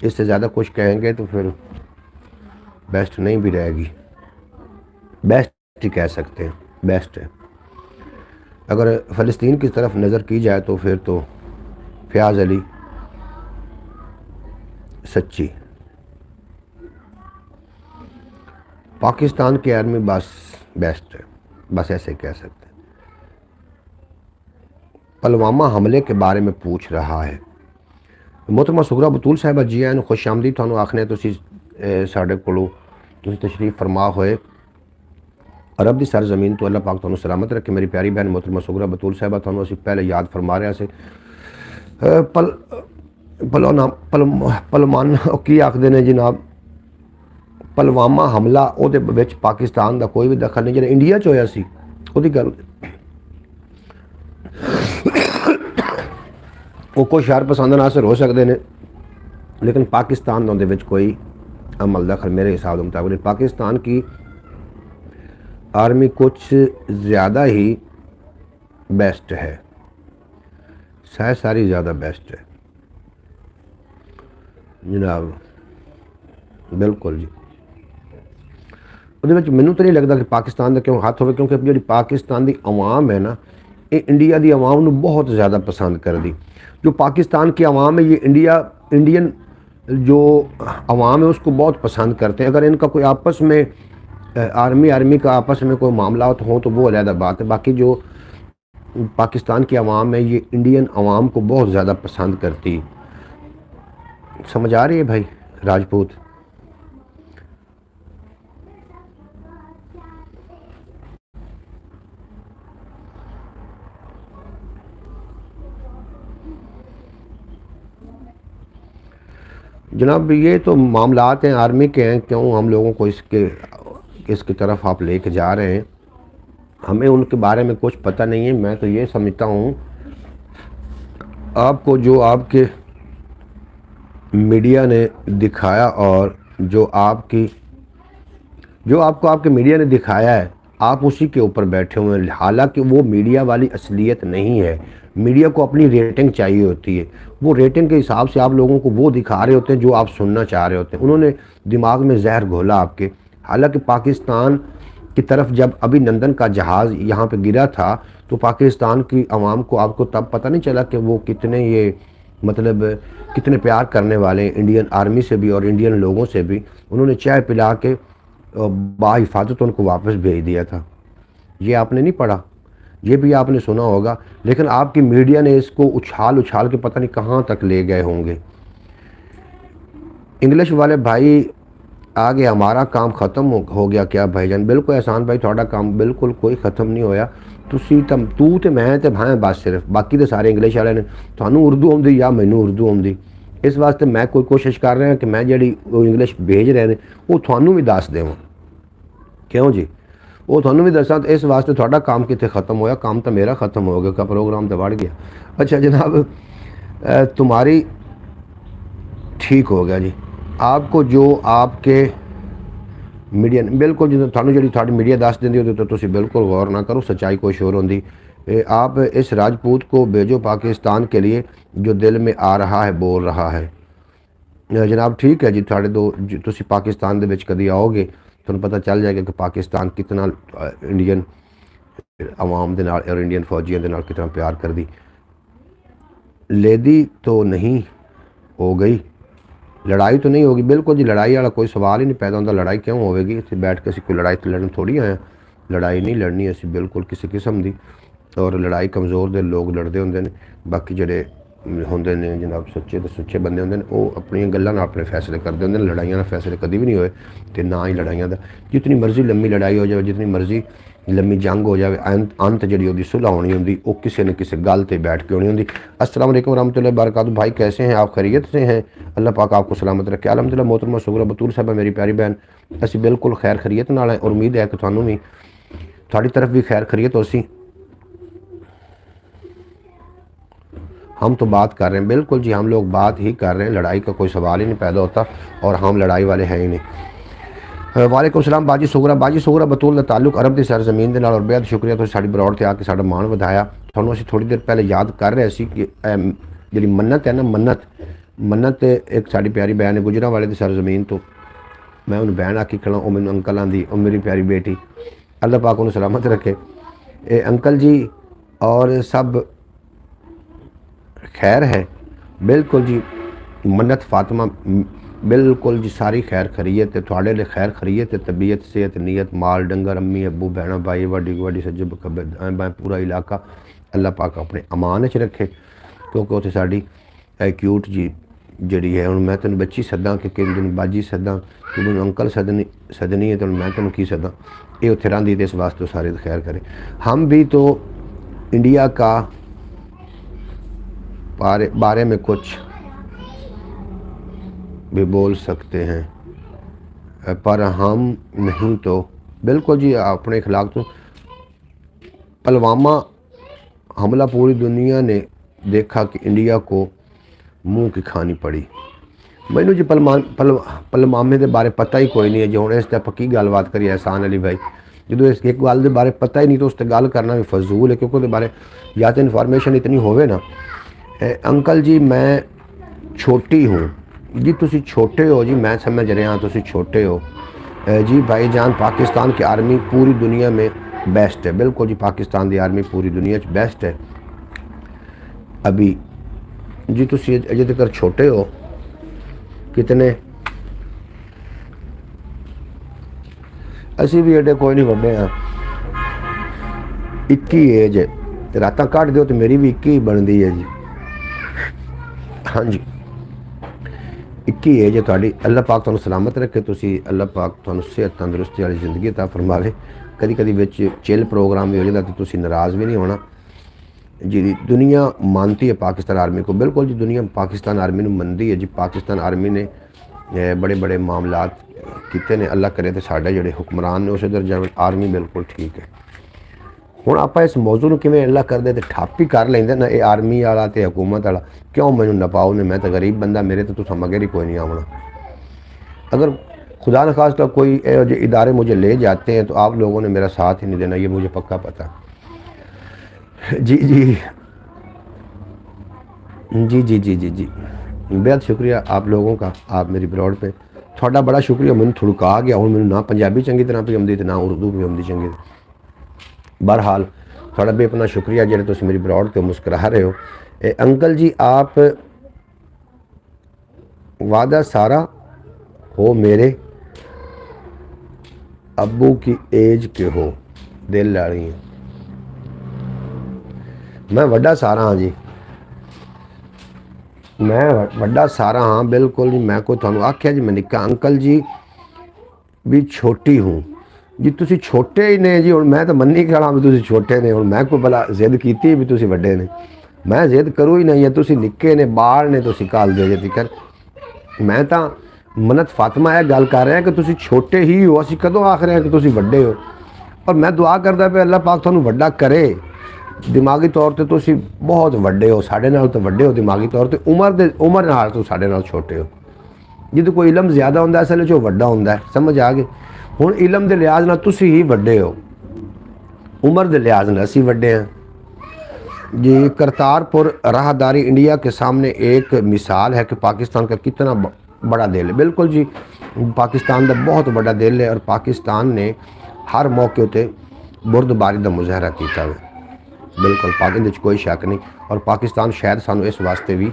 इससे ज़्यादा कुछ कहेंगे तो फिर बेस्ट नहीं भी रहेगी, बेस्ट ही कह सकते हैं, बेस्ट है। अगर फ़लस्तीन की तरफ नज़र की जाए तो फिर तो फ़याज़ अली सच्ची, पाकिस्तान की आर्मी बस बेस्ट है, बस ऐसे कह सकते हैं। पुलवामा हमले के बारे में पूछ रहा है मोहतरमा सुगरा बतूल साहिबा जी आए खुश आमदी थानू आखने तुसी साढ़े कोलों तुसी तशरीफ फरमा होए अरब की सरजमीन तो अल्लाह पाक तुहानू सलामत रखे। मेरी प्यारी बहन मोहतरमा सुगरा बतूल साहिबा थानू असीं पहले याद फरमा रहे से पल पलौना पलमान की आखते ने जनाब, पुलवामा हमला ਉਹਦੇ ਵਿੱਚ पाकिस्तान का कोई भी दखल नहीं, ਜਿਹੜਾ इंडिया 'ਚ ਹੋਇਆ ਸੀ ਉਹਦੀ ਗੱਲ वो कोई शर पसंद नासर हो सकते हैं, लेकिन पाकिस्तान का उहदे कोई अमल दखल मेरे हिसाब के मुताबिक नहीं। पाकिस्तान की आर्मी कुछ ज़्यादा ही बेस्ट है, शायद सारी ज़्यादा बेस्ट है जनाब, बिल्कुल जी। ਉਹਦੇ ਵਿੱਚ ਮੈਨੂੰ तो नहीं लगता कि पाकिस्तान का क्यों हाथ हो, क्योंकि जी पाकिस्तान की आवाम है ना, ये इंडिया की आवाम को बहुत ज़्यादा पसंद करती। जो पाकिस्तान की आवाम है ये इंडियन जो आवाम है उसको बहुत पसंद करते हैं। अगर इनका कोई आपस में आर्मी का आपस में कोई मामला हो तो वो अलग बात है, बाकी जो पाकिस्तान की आवाम है ये इंडियन आवाम को बहुत ज़्यादा पसंद करती। समझ आ रही है भाई राजपूत? जनाब ये तो मामलात हैं आर्मी के हैं, क्यों हम लोगों को इसकी तरफ आप लेके जा रहे हैं, हमें उनके बारे में कुछ पता नहीं है। मैं तो ये समझता हूँ आपको जो आपके मीडिया ने दिखाया और जो आपको आपके मीडिया ने दिखाया है आप उसी के ऊपर बैठे हुए हैं। हालांकि वो मीडिया वाली असलियत नहीं है, मीडिया को अपनी रेटिंग चाहिए होती है, वो रेटिंग के हिसाब से आप लोगों को वो दिखा रहे होते हैं जो आप सुनना चाह रहे होते हैं। उन्होंने दिमाग में जहर घोला आपके। हालांकि पाकिस्तान की तरफ जब अभिनंदन का जहाज़ यहाँ पे गिरा था तो पाकिस्तान की आवाम को आपको तब पता नहीं चला कि वो कितने ये मतलब कितने प्यार करने वाले इंडियन आर्मी से भी और इंडियन लोगों से भी। उन्होंने चाय पिला के बाहिफाजत उनको वापस भेज दिया था। ये आपने नहीं पढ़ा, ये भी आपने सुना होगा, लेकिन आपकी मीडिया ने इसको उछाल के पता नहीं कहाँ तक ले गए होंगे। इंग्लिश वाले भाई आगे हमारा काम ख़त्म हो गया क्या भाईजान? बिल्कुल एहसान भाई, थोड़ा काम बिल्कुल कोई ख़त्म नहीं होया। ਤੁਸੀਂ ਤਾਂ ਤੂੰ ਤੇ ਮੈਂ ਤੇ ਹਾਂ ਬਸ ਸਿਰਫ, ਬਾਕੀ ਦੇ ਸਾਰੇ ਇੰਗਲਿਸ਼ ਵਾਲੇ ਨੇ। ਤੁਹਾਨੂੰ ਉਰਦੂ ਆਉਂਦੀ ਜਾਂ ਮੈਨੂੰ ਉਰਦੂ ਆਉਂਦੀ, ਇਸ ਵਾਸਤੇ ਮੈਂ ਕੋਈ ਕੋਸ਼ਿਸ਼ ਕਰ ਰਿਹਾ ਕਿ ਮੈਂ ਜਿਹੜੀ ਉਹ ਇੰਗਲਿਸ਼ ਭੇਜ ਰਹੇ ਨੇ ਉਹ ਤੁਹਾਨੂੰ ਵੀ ਦੱਸ ਦੇਵਾਂ। क्यों जी, वो थानू भी दसा। तो इस वास्ते थोड़ा काम कितने ख़त्म होया, काम तो मेरा ख़त्म हो गया, का प्रोग्राम तो बढ़ गया। अच्छा जनाब, तुम्हारी ठीक हो गया जी। आपको जो आपके मीडिया बिल्कुल जो थानू जी थोड़ी मीडिया दस देंदी हो तो बिल्कुल गौर ना करो, सच्चाई कोई शोर होंगी। आप इस राजपूत को भेजो पाकिस्तान के लिए जो दिल में आ रहा है बोल रहा है। जनाब ठीक है जी, थोड़े दो तुसी पाकिस्तान दे विच कदी आओगे तुहानू पता चल जाएगा कि पाकिस्तान कितना इंडियन आवाम दे नाल और इंडियन फौजियों दे नाल कितना प्यार करदी। लेदी तो नहीं हो गई, लड़ाई तो नहीं होगी। बिल्कुल जी, लड़ाई वाला कोई सवाल ही नहीं पैदा होता। लड़ाई क्यों होगी? इत्थे बैठ के असीं कोई लड़ाई तो लड़न थोड़ी आए, लड़ाई नहीं लड़नी असीं बिल्कुल किसी किस्म की। और लड़ाई कमज़ोर दे लोग लड़ते होंदे ने, बाकी जिहड़े होंदे ने जनाब सच्चे तो सुच्चे बंदे होंदे ने वो अपनी गल्लां नाल अपने फैसले करते होंदे ने। लड़ाइयां नाल फैसले कभी भी नहीं होए ते ना ही लड़ाइयां दा। जितनी मर्जी लम्मी लड़ाई हो जाए, जितनी मर्जी लम्मी जंग हो जाए, अंत जिहड़ी ओहदी सुलह होनी होंदी वो किसी न किसी गल ते बैठ के होनी होंदी। अस्सलाम वालेकुम रहमतुल्लाहि बरकातहू। भाई कैसे हैं आप? खैरियत से हैं? अल्लाह पाक आपको सलामत रखे। अल्हम्दुलिल्लाह। मोहतरमा सुगरा बतूल साहबा मेरी प्यारी बहन, असीं बिल्कुल खैर खैरियत नाल हैं और उम्मीद है कि तुहानू भी तुहाडी तरफ भी खैर खैरियत होसी। हम तो बात कर रहे हैं, बिल्कुल जी हम लोग बात ही कर रहे हैं, लड़ाई का कोई सवाल ही नहीं पैदा होता और हम लड़ाई वाले हैं ही नहीं। वालेकुम सलाम बाजी सुगरा। बाजी सुगरा बतूल का ताल्लुक अरब की सरजमीन के नाल और बेहद शुक्रिया तुसीं साडी बरौड़ ते आके साडा मान वधाया। तुहानूं असीं थोड़ी देर पहले याद कर रहे सी कि जिहड़ी मन्नत है ना, मन्नत एक साडी प्यारी बहन है गुजरांवाले की सरजमीन तो, मैं उन्हें बहन आखी खड़ा, वो मैनूं अंकल आंदी, और मेरी प्यारी बेटी अल्लाह पाक उन्हें सलामत रखे। अंकल जी और सब खैर है? बिल्कुल जी मन्नत फातिमा, बिल्कुल जी सारी खैर खरीयत है, थोड़े लिए खैर खरीयत है, तबीयत सेहत नीयत माल डंगर अम्मी अबू भैन भाई वाडी वाडी सज्जे खब्बे पूरा इलाका अल्लाह पाक अपने अमान च रखे। क्योंकि उत्थे साडी क्यूट जी जिहड़ी है, हुण मैं तेन बच्ची सदा कि दिन बाजी सदा, तू मैनूं अंकल सदनी है तो मैं तेन की सदा, ये उत्थे रहिंदी ते इस वास्ते सारे खैर करे। हम भी तो इंडिया का बारे में कुछ भी बोल सकते हैं पर हम नहीं तो। बिल्कुल जी अपने खिलाफ तो पुलवामा हमला पूरी दुनिया ने देखा कि इंडिया को मुंह की खानी पड़ी। मैनू जी पुलवामे के बारे पता ही कोई नहीं है जी। हुण इस ते पक्की गलबात करिए एहसान अली भाई, जो इस एक गल के बारे पता ही नहीं तो उस ते गल करना भी फजूल है, क्योंकि उसके बारे या तो इन्फॉर्मेशन इतनी होवे ना। अंकल जी मैं छोटी हूँ जी, तुसी छोटे हो जी, मैं समझ रहा तुसी छोटे हो जी। भाईजान पाकिस्तान की आर्मी पूरी दुनिया में बेस्ट है। बिल्कुल जी पाकिस्तान की आर्मी पूरी दुनिया बेस्ट है अभी जी। तुसी अजे तक छोटे हो, कितने असी भी एडे कोई नहीं वड्डे हाँ, 21 एज है, रातां कट दो तो मेरी भी 21 बनती है जी। हाँ जी 21 एज है थोड़ी। अल्लाह पाक तुहानूं सलामत रखे, तुसी अल्लाह पाक तुहानूं सेहत तंदुरुस्ती वाली जिंदगी अता फरमावे। कदी कदी विच चिल प्रोग्राम भी हो जाता तो तुसी नाराज़ भी नहीं होना जी। दुनिया मानती है पाकिस्तान आर्मी को, बिल्कुल जी दुनिया पाकिस्तान आर्मी नूं मनदी है जी। पाकिस्तान आर्मी ने बड़े बड़े मामलात किते ने, अल्लाह करे तो साडे जिहड़े हुक्मरान ने उस दर्जा आर्मी बिल्कुल ठीक है। हुण आपां इस मौजू नूं किवें अल्लाह करदे ते ठप्प ही कर लैंदे ना, ये आर्मी वाला ते हुकूमत वाला क्यों मैनूं नपाओ ने, मैं तो गरीब बंदा, मेरे तो तुसां मगर ही कोई नहीं आवना। अगर खुदा न खास्ता कोई जो इदारे मुझे ले जाते हैं तो आप लोगों ने मेरा साथ ही नहीं देना, ये मुझे पक्का पता जी जी जी जी जी जी जी। बेहद शुक्रिया आप लोगों का, आप मेरी ब्रॉड पे थोड़ा बड़ा शुक्रिया। मैंने थुड़का गया हूँ, मैंने ना पंजाबी चंगी तरह भी आती ना उर्दू भी आती चंगी। बहरहाल थोड़ा भी अपना शुक्रिया जेह्ड़े तुसीं मेरी ब्रॉड ते मुस्करा रहे हो। अंकल जी आप वादा सारा हो, मेरे अब्बू की एज के हो, दिल लाड़ी है। मैं वड्डा सारा हाँ जी, मैं वड्डा सारा हाँ बिल्कुल जी। मैं कोई तुहानूं आख्या जी मैं निक्का? अंकल जी भी छोटी हूँ जी तुसी छोटे ही ने जी, हुण मैं तो मन्नी खड़ा भी तुसी छोटे ने, हुण मैं कोई भला जिद कीती भी तुसी वड्डे ने, मैं जिद करूँ ही नहीं है, तुसी निक्के ने बाल ने, तुसी घल दे जे तिकर। मैं तो मन्नत फातिमा यह गल कर रहा कि तुसी छोटे ही हो, असीं कदों आख रहे हैं कि तुसी वड्डे हो। और मैं दुआ करदा पे अल्लाह पाक तुहानूं वड्डा करे। दिमागी तौर पर तुसी बहुत वड्डे हो, साडे नाल तो वड्डे हो दिमागी तौर पर, उम्र नाल तो साडे नाल छोटे हो। जिदों कोई इलम ज़्यादा हुंदा असल च वड्डा हुंदा है, समझ आ गई। हुण इलम दे लिहाज नाल तुसी ही वड्डे हो, उम्र के लिहाज नाल असीं वड्डे हैं जी। करतारपुर राहदारी इंडिया के सामने एक मिसाल है कि पाकिस्तान का कितना बड़ा दिल है। बिल्कुल जी, पाकिस्तान का बहुत बड़ा दिल है और पाकिस्तान ने हर मौके उत्ते बुरदबारी का मुजाहरा किया है। बिल्कुल पाकिस्तान कोई शक नहीं, और पाकिस्तान शायद सानू इस वास्ते भी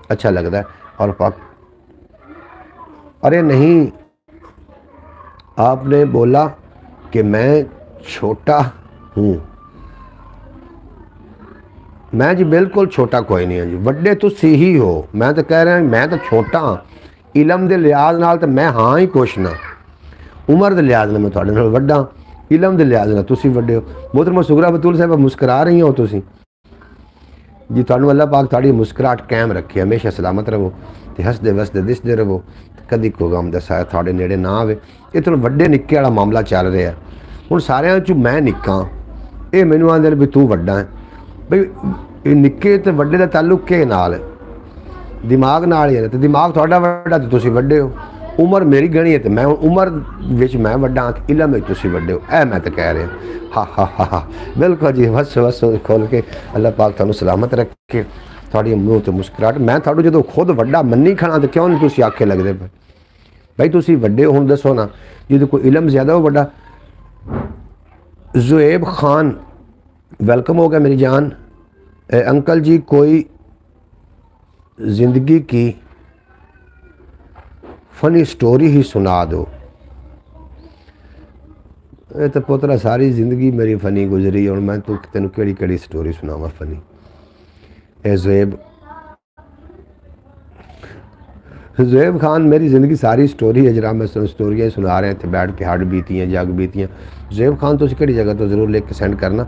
अच्छा लगता है। और अरे नहीं, आपने बोला कि मैं छोटा हूँ। मैं जी बिल्कुल छोटा कोई नहीं है जी, वड्डे तुसी ही हो। मैं तो कह रहा मैं तो छोटा हाँ, इलम के लिहाज नाल तो मैं हाँ ही कुछ ना, उम्र के लिहाज नाल मैं तुहाडे नाल वड्डा, इलम के लिहाज नाल तुसी वड्डे हो। मोहतरमा सुगरा बतूल साहब मुस्करा रही हो तुसी जी, तुहानूं अल्लाह पाक तुहाडी मुस्कुराहट कायम रखे, हमेशा सलामत रहो तो हसदे वसदे दिसदे रहो, कदी कोई गम दा साया तुहाडे नेड़े ना आवे। ये तो वड्डे निक्के वाला मामला चल रहा है। हुण सारियां चों मैं निक्का, ये मैनूं आंदे ने भी तू वड्डा है। बई निक्के ते वड्डे दा ताल्लुक के नाल है? दिमाग नाल ही है। तो दिमाग तुहाडा वड्डा ते तुसीं वड्डे हो, उम्र मेरी गणी है तो मैं उम्र विच मैं वड्डा हाँ, इलम विच तुसीं वड्डे हो। ऐ मैं तो कह रहा हा हा हा हा। बिल्कुल जी, बस बस खोल के अल्लाह पाक तुहानूं सलामत रखे, तुहाडी मूँह ते मुस्कुराहट। मैं तुहानूं जदों खुद वड्डा मन्नी खड़ा तो क्यों नहीं तुसीं आखे लगदे पे भाई तुसीं वड्डे हो। हुण दसो ना, जदों कोई इलम ज़्यादा हो वड्डा। ज़ुएब खान वेलकम हो गया मेरी जान। अंकल जी कोई ज़िंदगी की फ़नी स्टोरी ही सुना दो। ये तो पुत्रा सारी ज़िंदगी मेरी फ़नी गुजरी, और मैं तो तेन केड़ी केड़ी स्टोरी सुनावा फ़नी। ए ज़ुएब खान मेरी ज़िंदगी सारी स्टोरी है, जरा मैं स्टोरियाँ सुना रहे थे बैठ के, हड बीतियाँ जग बीतियाँ। ज़ुएब खान तुसीं केड़ी जगह तो ज़रूर लिख के सेंड करना,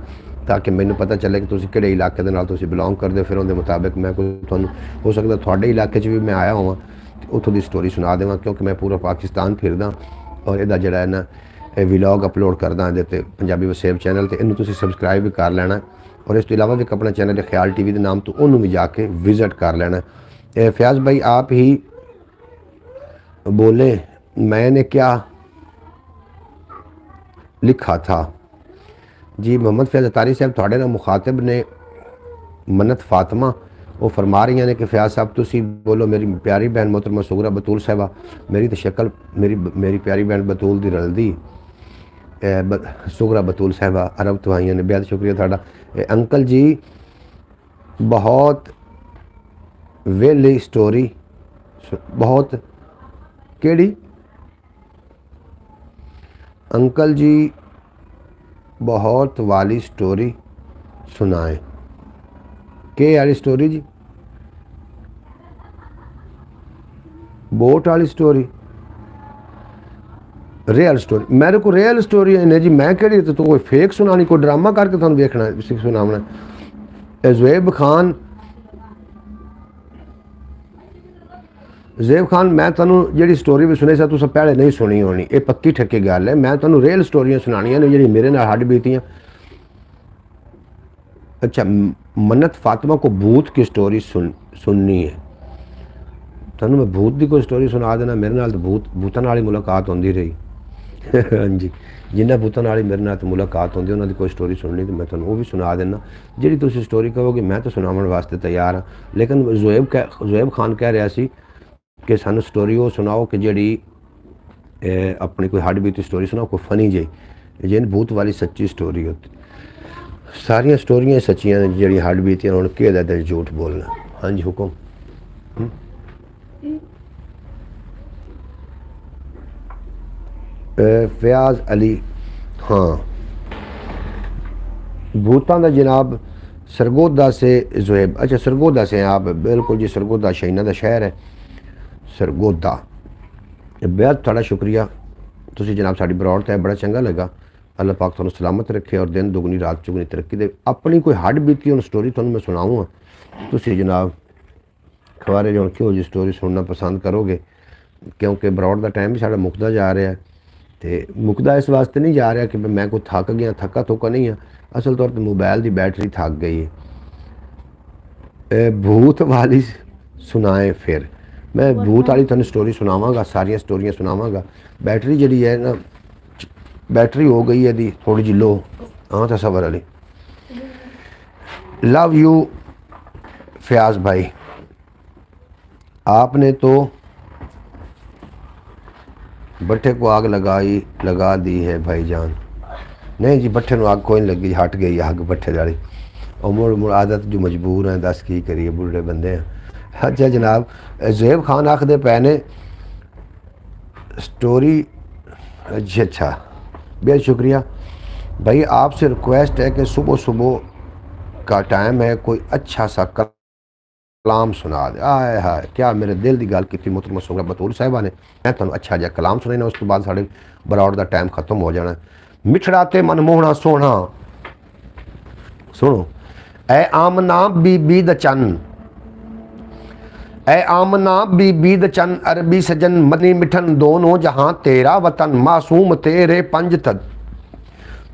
ताकि मैनूं पता चले कि तुसीं किहड़े इलाके दे नाल तुसीं बिलोंग करदे हो। फिर उहदे मुताबिक मैं कोई तुहानूं हो सकदा तुहाडे इलाके च भी मैं आया होवां, उत्थों दी स्टोरी सुना देवां, क्योंकि मैं पूरा पाकिस्तान फिरदा और इहदा जिहड़ा है ना व्लॉग अपलोड करदा इहदे ते पंजाबी वसेब चैनल ते। इहनूं तुसीं सबसक्राइब भी कर लेना, और इस तो इलावा भी अपना चैनल है ख्याल TV के नाम तो उन्होंने भी जाके विजिट कर लेना। फयाज भाई आप ही बोले मैंने क्या लिखा था जी। मोहम्मद फैज़ अतारी साहब थोड़े ना मुखातिब ने मन्नत फातिमा, वो फरमा रही ने कि फयाज साहब तुसी बोलो मेरी प्यारी बहन मोहतरमा सुगरा बतूल साहबा, मेरी तो शक्ल मेरी प्यारी बहन बतूल दी रलदी। सुगरा बतूल साहबा अरब तो आइया ने, बेहद शुक्रिया थाड़ा। अंकल जी बहुत वेली स्टोरी, बहुत केड़ी अंकल जी बहुत वाली स्टोरी सुनाए। के वाली स्टोरी जी? बोट वाली स्टोरी, रियल स्टोरी? मेरे को रियल स्टोरी है जी, मैं कही तो कोई फेक सुनानी, कोई ड्रामा करके तुहानूं वेखना सुनावना। ज़ुएब खान मैं तुहानूं जिहड़ी स्टोरी भी सुनी सा तुसीं पहले नहीं सुनी होनी, ये पक्की ठक्की गल है। मैं तुहानूं रियल स्टोरियां सुनानियां ने जिहड़ी मेरे नाल हड बीतियां। अच्छा, मन्नत फातिमा को भूत की स्टोरी सुननी है, तुहानूं मैं भूत की कोई स्टोरी सुना देना। मेरे नाल तो भूतां नाल ही मुलाकात होंदी रही। हाँ जी, जिन्हें भूतां नाल ही मेरे नाल तो मुलाकात होंदी, उन्हां दी कोई स्टोरी सुननी तो मैं तुहानूं वो भी सुना देना। जिहड़ी तुसीं स्टोरी कहोगे मैं तो सुनावन वास्ते तैयार हाँ। लेकिन ज़ुएब खान कह रहा सी कि सानू स्टोरी वो सुनाओ कि जिहड़ी अपनी कोई हड बीती स्टोरी सुनाओ, कोई फनी जी, जिन भूत वाली सच्ची स्टोरी होती। सारियां स्टोरियां सच्चियां ने जिहड़ी हड बीतियां, हुण केह्दा झूठ बोलना। हाँ जी हुक्म। फयाज अली, हाँ भूतां दा जनाब सरगोदा से ज़ुएब। अच्छा सरगोदा से हैं आप? बिल्कुल जी, सरगोदा शाइना दा शहर है सरगोदा। बेहद थोड़ा शुक्रिया, तुसीं जनाब साडी बरौड़त है, बड़ा चंगा लगा। अल्लाह पाक तुहानू सलामत रखे और दिन दुगनी रात चुगनी तरक्की दे। अपनी कोई हड बीती हुण स्टोरी तुहानू मैं सुनाऊँगा, तुसीं जनाब खबारे जो क्यों जी स्टोरी सुनना पसंद करोगे, क्योंकि बरौड़ का टाइम भी साढ़ा मुकदा जा रहा है। तो मुकदा इस वास्ते नहीं जा रहा कि मैं कोई थक गया, थका थुका नहीं है, असल तौर पर मोबाइल की बैटरी थक गई है। भूत वाली सुनाए फिर मैं भूत वाली तुहानू स्टोरी सुनावांगा, सारिया स्टोरियां सुनावांगा। बैटरी जी है ना, बैटरी हो गई है दी थोड़ी जी लो। हाँ तसव्वुर वाली। लव यू फयाज भाई, आपने तो भट्ठे को आग लगा दी है भाईजान। नहीं जी भट्ठे को आग कोई नहीं लगी, हट गई आग भट्ठे वाली। और मुड़ आदत जो मजबूर हैं, दस की करिए, बुढ़े बंदे हैं। अच्छा जनाब ज़ेब खान आखदे पै ने स्टोरी। अच्छा बेहद शुक्रिया भाई, आपसे रिक्वेस्ट है कि सुबह सुबह का टाइम है, कोई अच्छा सा कलाम सुना दे। आए हाय क्या मेरे दिल की गल की मोहतरमा सुगरा बतूल साहिबा ने। मैं तुहानू अच्छा जिहा कलाम सुनाना, उस तो बाद साढ़े बरौड़ का टाइम खत्म हो जाना। मिठड़ा ते मनमोहना सोहना, सुनो। ऐ आमना बीबी द चन, ऐ आमना बीबी द चन, अरबी सजन मनी मिठन दोनों जहां, तेरा वतन मासूम तेरे पंज तद,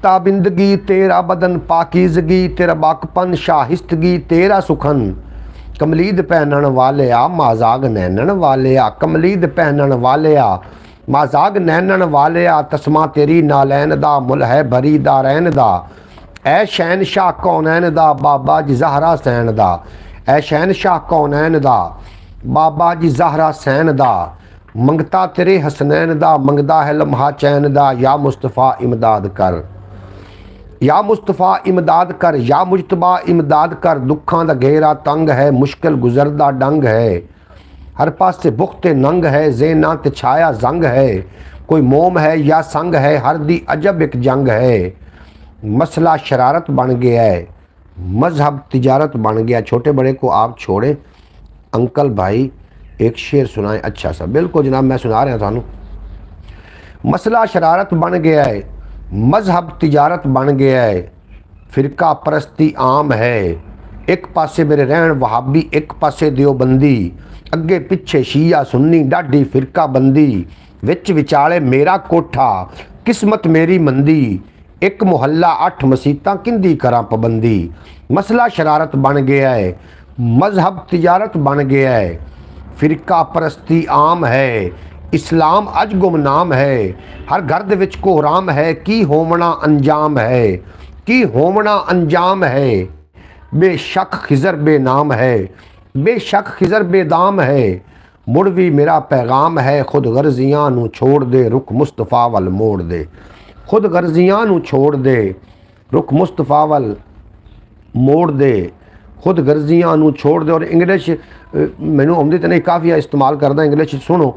ताबिंदगी तेरा बदन पाकीज़गी, तेरा बाकपन शाहिस्तगी तेरा सुखन, कमलीद पहनन वाले आ माजाग नैनन वाले आ, कमलीद पहनन वाले आ माजाग नैनन वाले आ, तस्मा तेरी नालैन दा मुल है भरी दा रैन दा, ऐ शहनशाह कौनैन दा बाबा जी ज़हरा सैन दा, ऐ शहनशाह कौनैन दा बाबा जी ज़हरा सैन दा, मंगता तेरे हसनैन दा मंगदा है लम्हा चैन दा, या मुस्तफ़ा इमदाद कर, या मुस्तफ़ा इमदाद कर, या मुजतबा इमदाद कर, दुखां दा घेरा तंग है, मुश्किल गुजरदा डंग है, हर पासे बुखते नंग है, ज़ेना ते छाया जंग है, कोई मोम है या संग है, हर दी अजब एक जंग है, मसला शरारत बन गया है, मजहब तिजारत बन गया। छोटे बड़े को आप छोड़ें। अंकल भाई एक शेर सुनाएं अच्छा सा। बिल्कुल जनाब मैं सुना रहा थानू। मसला शरारत बन गया है, मजहब तिजारत बन गया है, फिरका परस्ती आम है, एक पासे मेरे रहन वहाबी एक पासे देवबंदी, अगे पिछे शिया सुन्नी डाढी फिरका बंदी, विच विचाले मेरा कोठा किस्मत मेरी मंदी, एक मुहल्ला 8 मसीतां किंदी करा पाबंदी। मसला शरारत बन गया है, मजहब तिजारत बन गया है, फिरका परस्ती आम है, इस्लाम अज गुमनाम है, हर घर दे विच कोहराम है, की होवना अंजाम है, की होवना अंजाम है, बेशक खिजर बेनाम है, बेशक खिजर बेदाम है, मुड़ भी मेरा पैगाम है, खुद गर्जियां नू छोड़ दे रुख मुस्तफ़ा वल मोड़ दे, खुद गर्जियां नू छोड़ दे रुख मुस्तफ़ा वल मोड़ दे, खुद गर्जियां नू छोड़ दे। और इंग्लिश मैनू आउंदी तो नहीं, काफ़ी इस्तेमाल करदा इंग्लिश। सुनो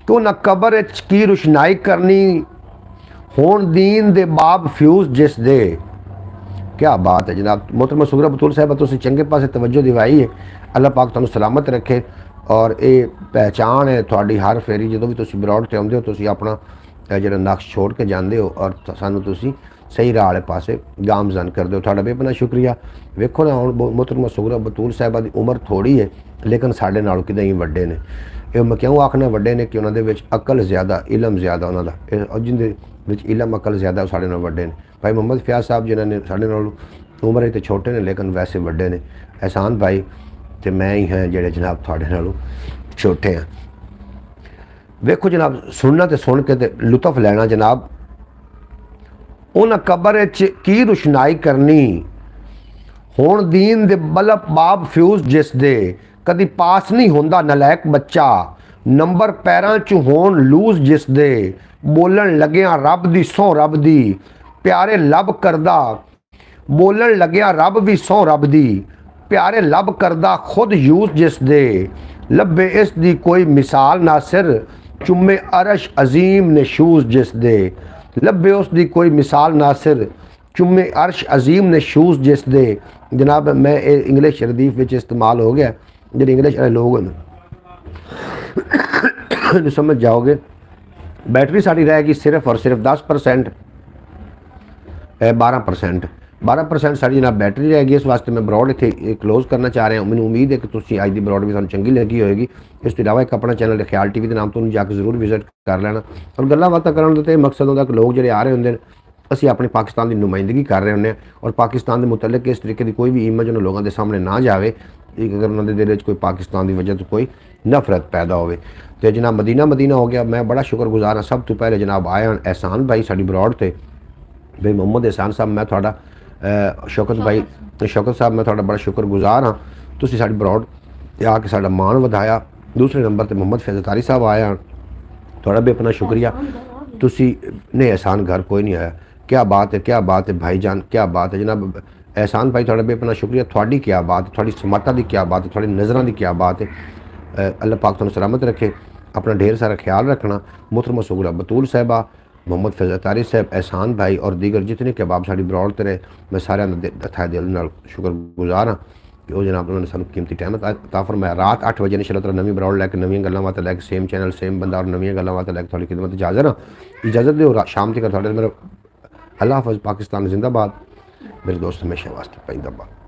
कि उन्हें कबर की रुशनाई करनी, होन दीन दे बाब फ्यूज जिस दे। क्या बात है जनाब। मोहतरमा सुगरा बतूल साहब तुसीं चंगे पासे तवज्जो दिवाई है, अल्लाह पाक तुहानू सलामत रखे। और ये पहचान है थोड़ी हर फेरी जो भी तुसीं बरौड़ ते आउंदे हो, तुसीं अपना जिहड़ा नक्श छोड़ के जाते हो और सानू तुसीं सही राह वाले पासे गामजन करते हो। थोड़ा बेपना शुक्रिया। वेखो ना हुण मोहतरमा सुगरा बतूल साहिबा की उम्र थोड़ी है, लेकिन साढ़े नालों कितें ही वड्डे ने। ये मैं क्यों आखना वड्डे ने कि उन्होंने विच अकल ज़्यादा, इलम ज़्यादा उन्हों का, जिन्हें विच इलम अकल ज़्यादा साढ़े नालों वड्डे ने। भाई मोहम्मद फयाज साहब जिन्होंने साढ़े नालों उम्र तो छोटे ने लेकिन वैसे वड्डे ने। एहसान भाई तो मैं ही हैं जेड़े जनाब थोड़े नालों छोटे हैं। वेखो जनाब सुनना तो सुन के ते लुत्फ लैना जनाब। उन कबर की रुशनाई करनी, होण दीन दे बल्ब बाब फ्यूज जिस दे, कदी पास नहीं होंदा नलैक बच्चा, नंबर पैरां च होण लूज जिस दे, बोलन लग्या रब दी सौ रब दी, प्यारे लब करदा बोलन लग्या रब भी सौ रब दी, प्यारे लब करदा खुद यूज जिस दे, लब्बे इस दी कोई मिसाल ना सिर, चुम्मे अरश अजीम ने शूज जिस दे, लब्बे उस दी कोई मिसाल ना सिर, चुम्मे अर्श अजीम ने शूज जिस दे। जनाब मैं इंग्लिश शरीफ में इस्तेमाल हो गया, जो इंग्लिश वाले लोग हैं समझ जाओगे। बैटरी साड़ी रहेगी सिर्फ और सिर्फ 10%। 12% 12% ਸਾਡੀ ਜਨਾਬ ਬੈਟਰੀ ਰਹਿ ਗਈ। ਇਸ ਵਾਸਤੇ ਮੈਂ ਬਰੋਡ ਇੱਥੇ ਕਲੋਜ਼ ਕਰਨਾ ਚਾਹ ਰਿਹਾ। ਮੈਨੂੰ ਉਮੀਦ ਹੈ ਕਿ ਤੁਸੀਂ ਅੱਜ ਦੀ ਬਰੋਡ ਵੀ ਤੁਹਾਨੂੰ ਚੰਗੀ ਲੱਗੀ ਹੋਏਗੀ। ਇਸ ਤੋਂ ਇਲਾਵਾ ਇੱਕ ਆਪਣਾ ਚੈਨਲ ਖਿਆਲ TV ਦੇ ਨਾਮ ਤੋਂ ਜਾ ਕੇ ਜ਼ਰੂਰ ਵਿਜ਼ਿਟ ਕਰ ਲੈਣਾ। ਔਰ ਗੱਲਾਂ ਬਾਤਾਂ ਕਰਨ ਦਾ ਤੇ ਮਕਸਦ ਹੁੰਦਾ ਕਿ ਲੋਕ ਜਿਹੜੇ ਆ ਰਹੇ ਹੁੰਦੇ ਨੇ, ਅਸੀਂ ਆਪਣੇ ਪਾਕਿਸਤਾਨ ਦੀ ਨੁਮਾਇੰਦਗੀ ਕਰ ਰਹੇ ਹੁੰਦੇ ਹਾਂ ਔਰ ਪਾਕਿਸਤਾਨ ਦੇ ਮੁਤਲਕ ਇਸ ਤਰੀਕੇ ਦੀ ਕੋਈ ਵੀ ਇਮੇਜ ਉਹਨਾਂ ਲੋਕਾਂ ਦੇ ਸਾਹਮਣੇ ਨਾ ਜਾਵੇ ਕਿ ਅਗਰ ਉਹਨਾਂ ਦੇ ਦਿਲ ਵਿੱਚ ਕੋਈ ਪਾਕਿਸਤਾਨ ਦੀ ਵਜ੍ਹਾ ਤੋਂ ਕੋਈ ਨਫ਼ਰਤ ਪੈਦਾ ਹੋਵੇ। ਤੇ ਜਨਾਬ ਮਦੀਨਾ ਹੋ ਗਿਆ। मैं बड़ा शुक्रगुजार हाँ। सब तो पहले जनाब आए हैं एहसान भाई साड़ी बरौड़ ते भाई मोहम्मद एहसान साहब, मैं थोड़ा शौकत भाई शौकत साहब मैं थोड़ा बड़ा शुक्रगुजार हाँ। तुसी साड़ी बरौड़ आके साड़ा मान वधाया। दूसरे नंबर पर मोहम्मद फैज़ल तारी साहब आए हैं, थोड़ा भी अपना शुक्रिया। तुसी नहीं एहसान घर कोई नहीं आया। क्या बात है भाईजान, क्या बात है जनाब एहसान भाई, थोड़ा भी अपना शुक्रिया। थोड़ी क्या बात है, थोड़ी समाता की क्या बात है, थोड़ी नज़रों की क्या बात है। अल्लाह पाक तुहानू सलामत रखे। अपना ढेर सारा ख्याल रखना। मोहतरमा सुगरा बतूल साहिबा, मोहम्मद फैज़ल तारी साहब, एहसान भाई और दीगर जितने कबाब साड़ी बरौड़ ते रहे, मैं सारे हथा दिल नाल शुक्रगुजार हाँ कि वो जनाब उन्होंने सानू कीमती टाइम अता फरमाया। रात 8 बजे इंशाअल्लाह नवीं बरौड़ लैके नवीं गल्लां बातां लैके सेम चैनल सेम बंदा और नवीं गल्लां बातां लैके थोड़ी खिदमत हाज़र हाँ। इजाज़त दो शाम तक थोड़े मेरा। अल्लाह हाफ़िज़। पाकिस्तान जिंदाबाद। मेरे दोस्त हमेशा वास्ते पाइंदाबाद।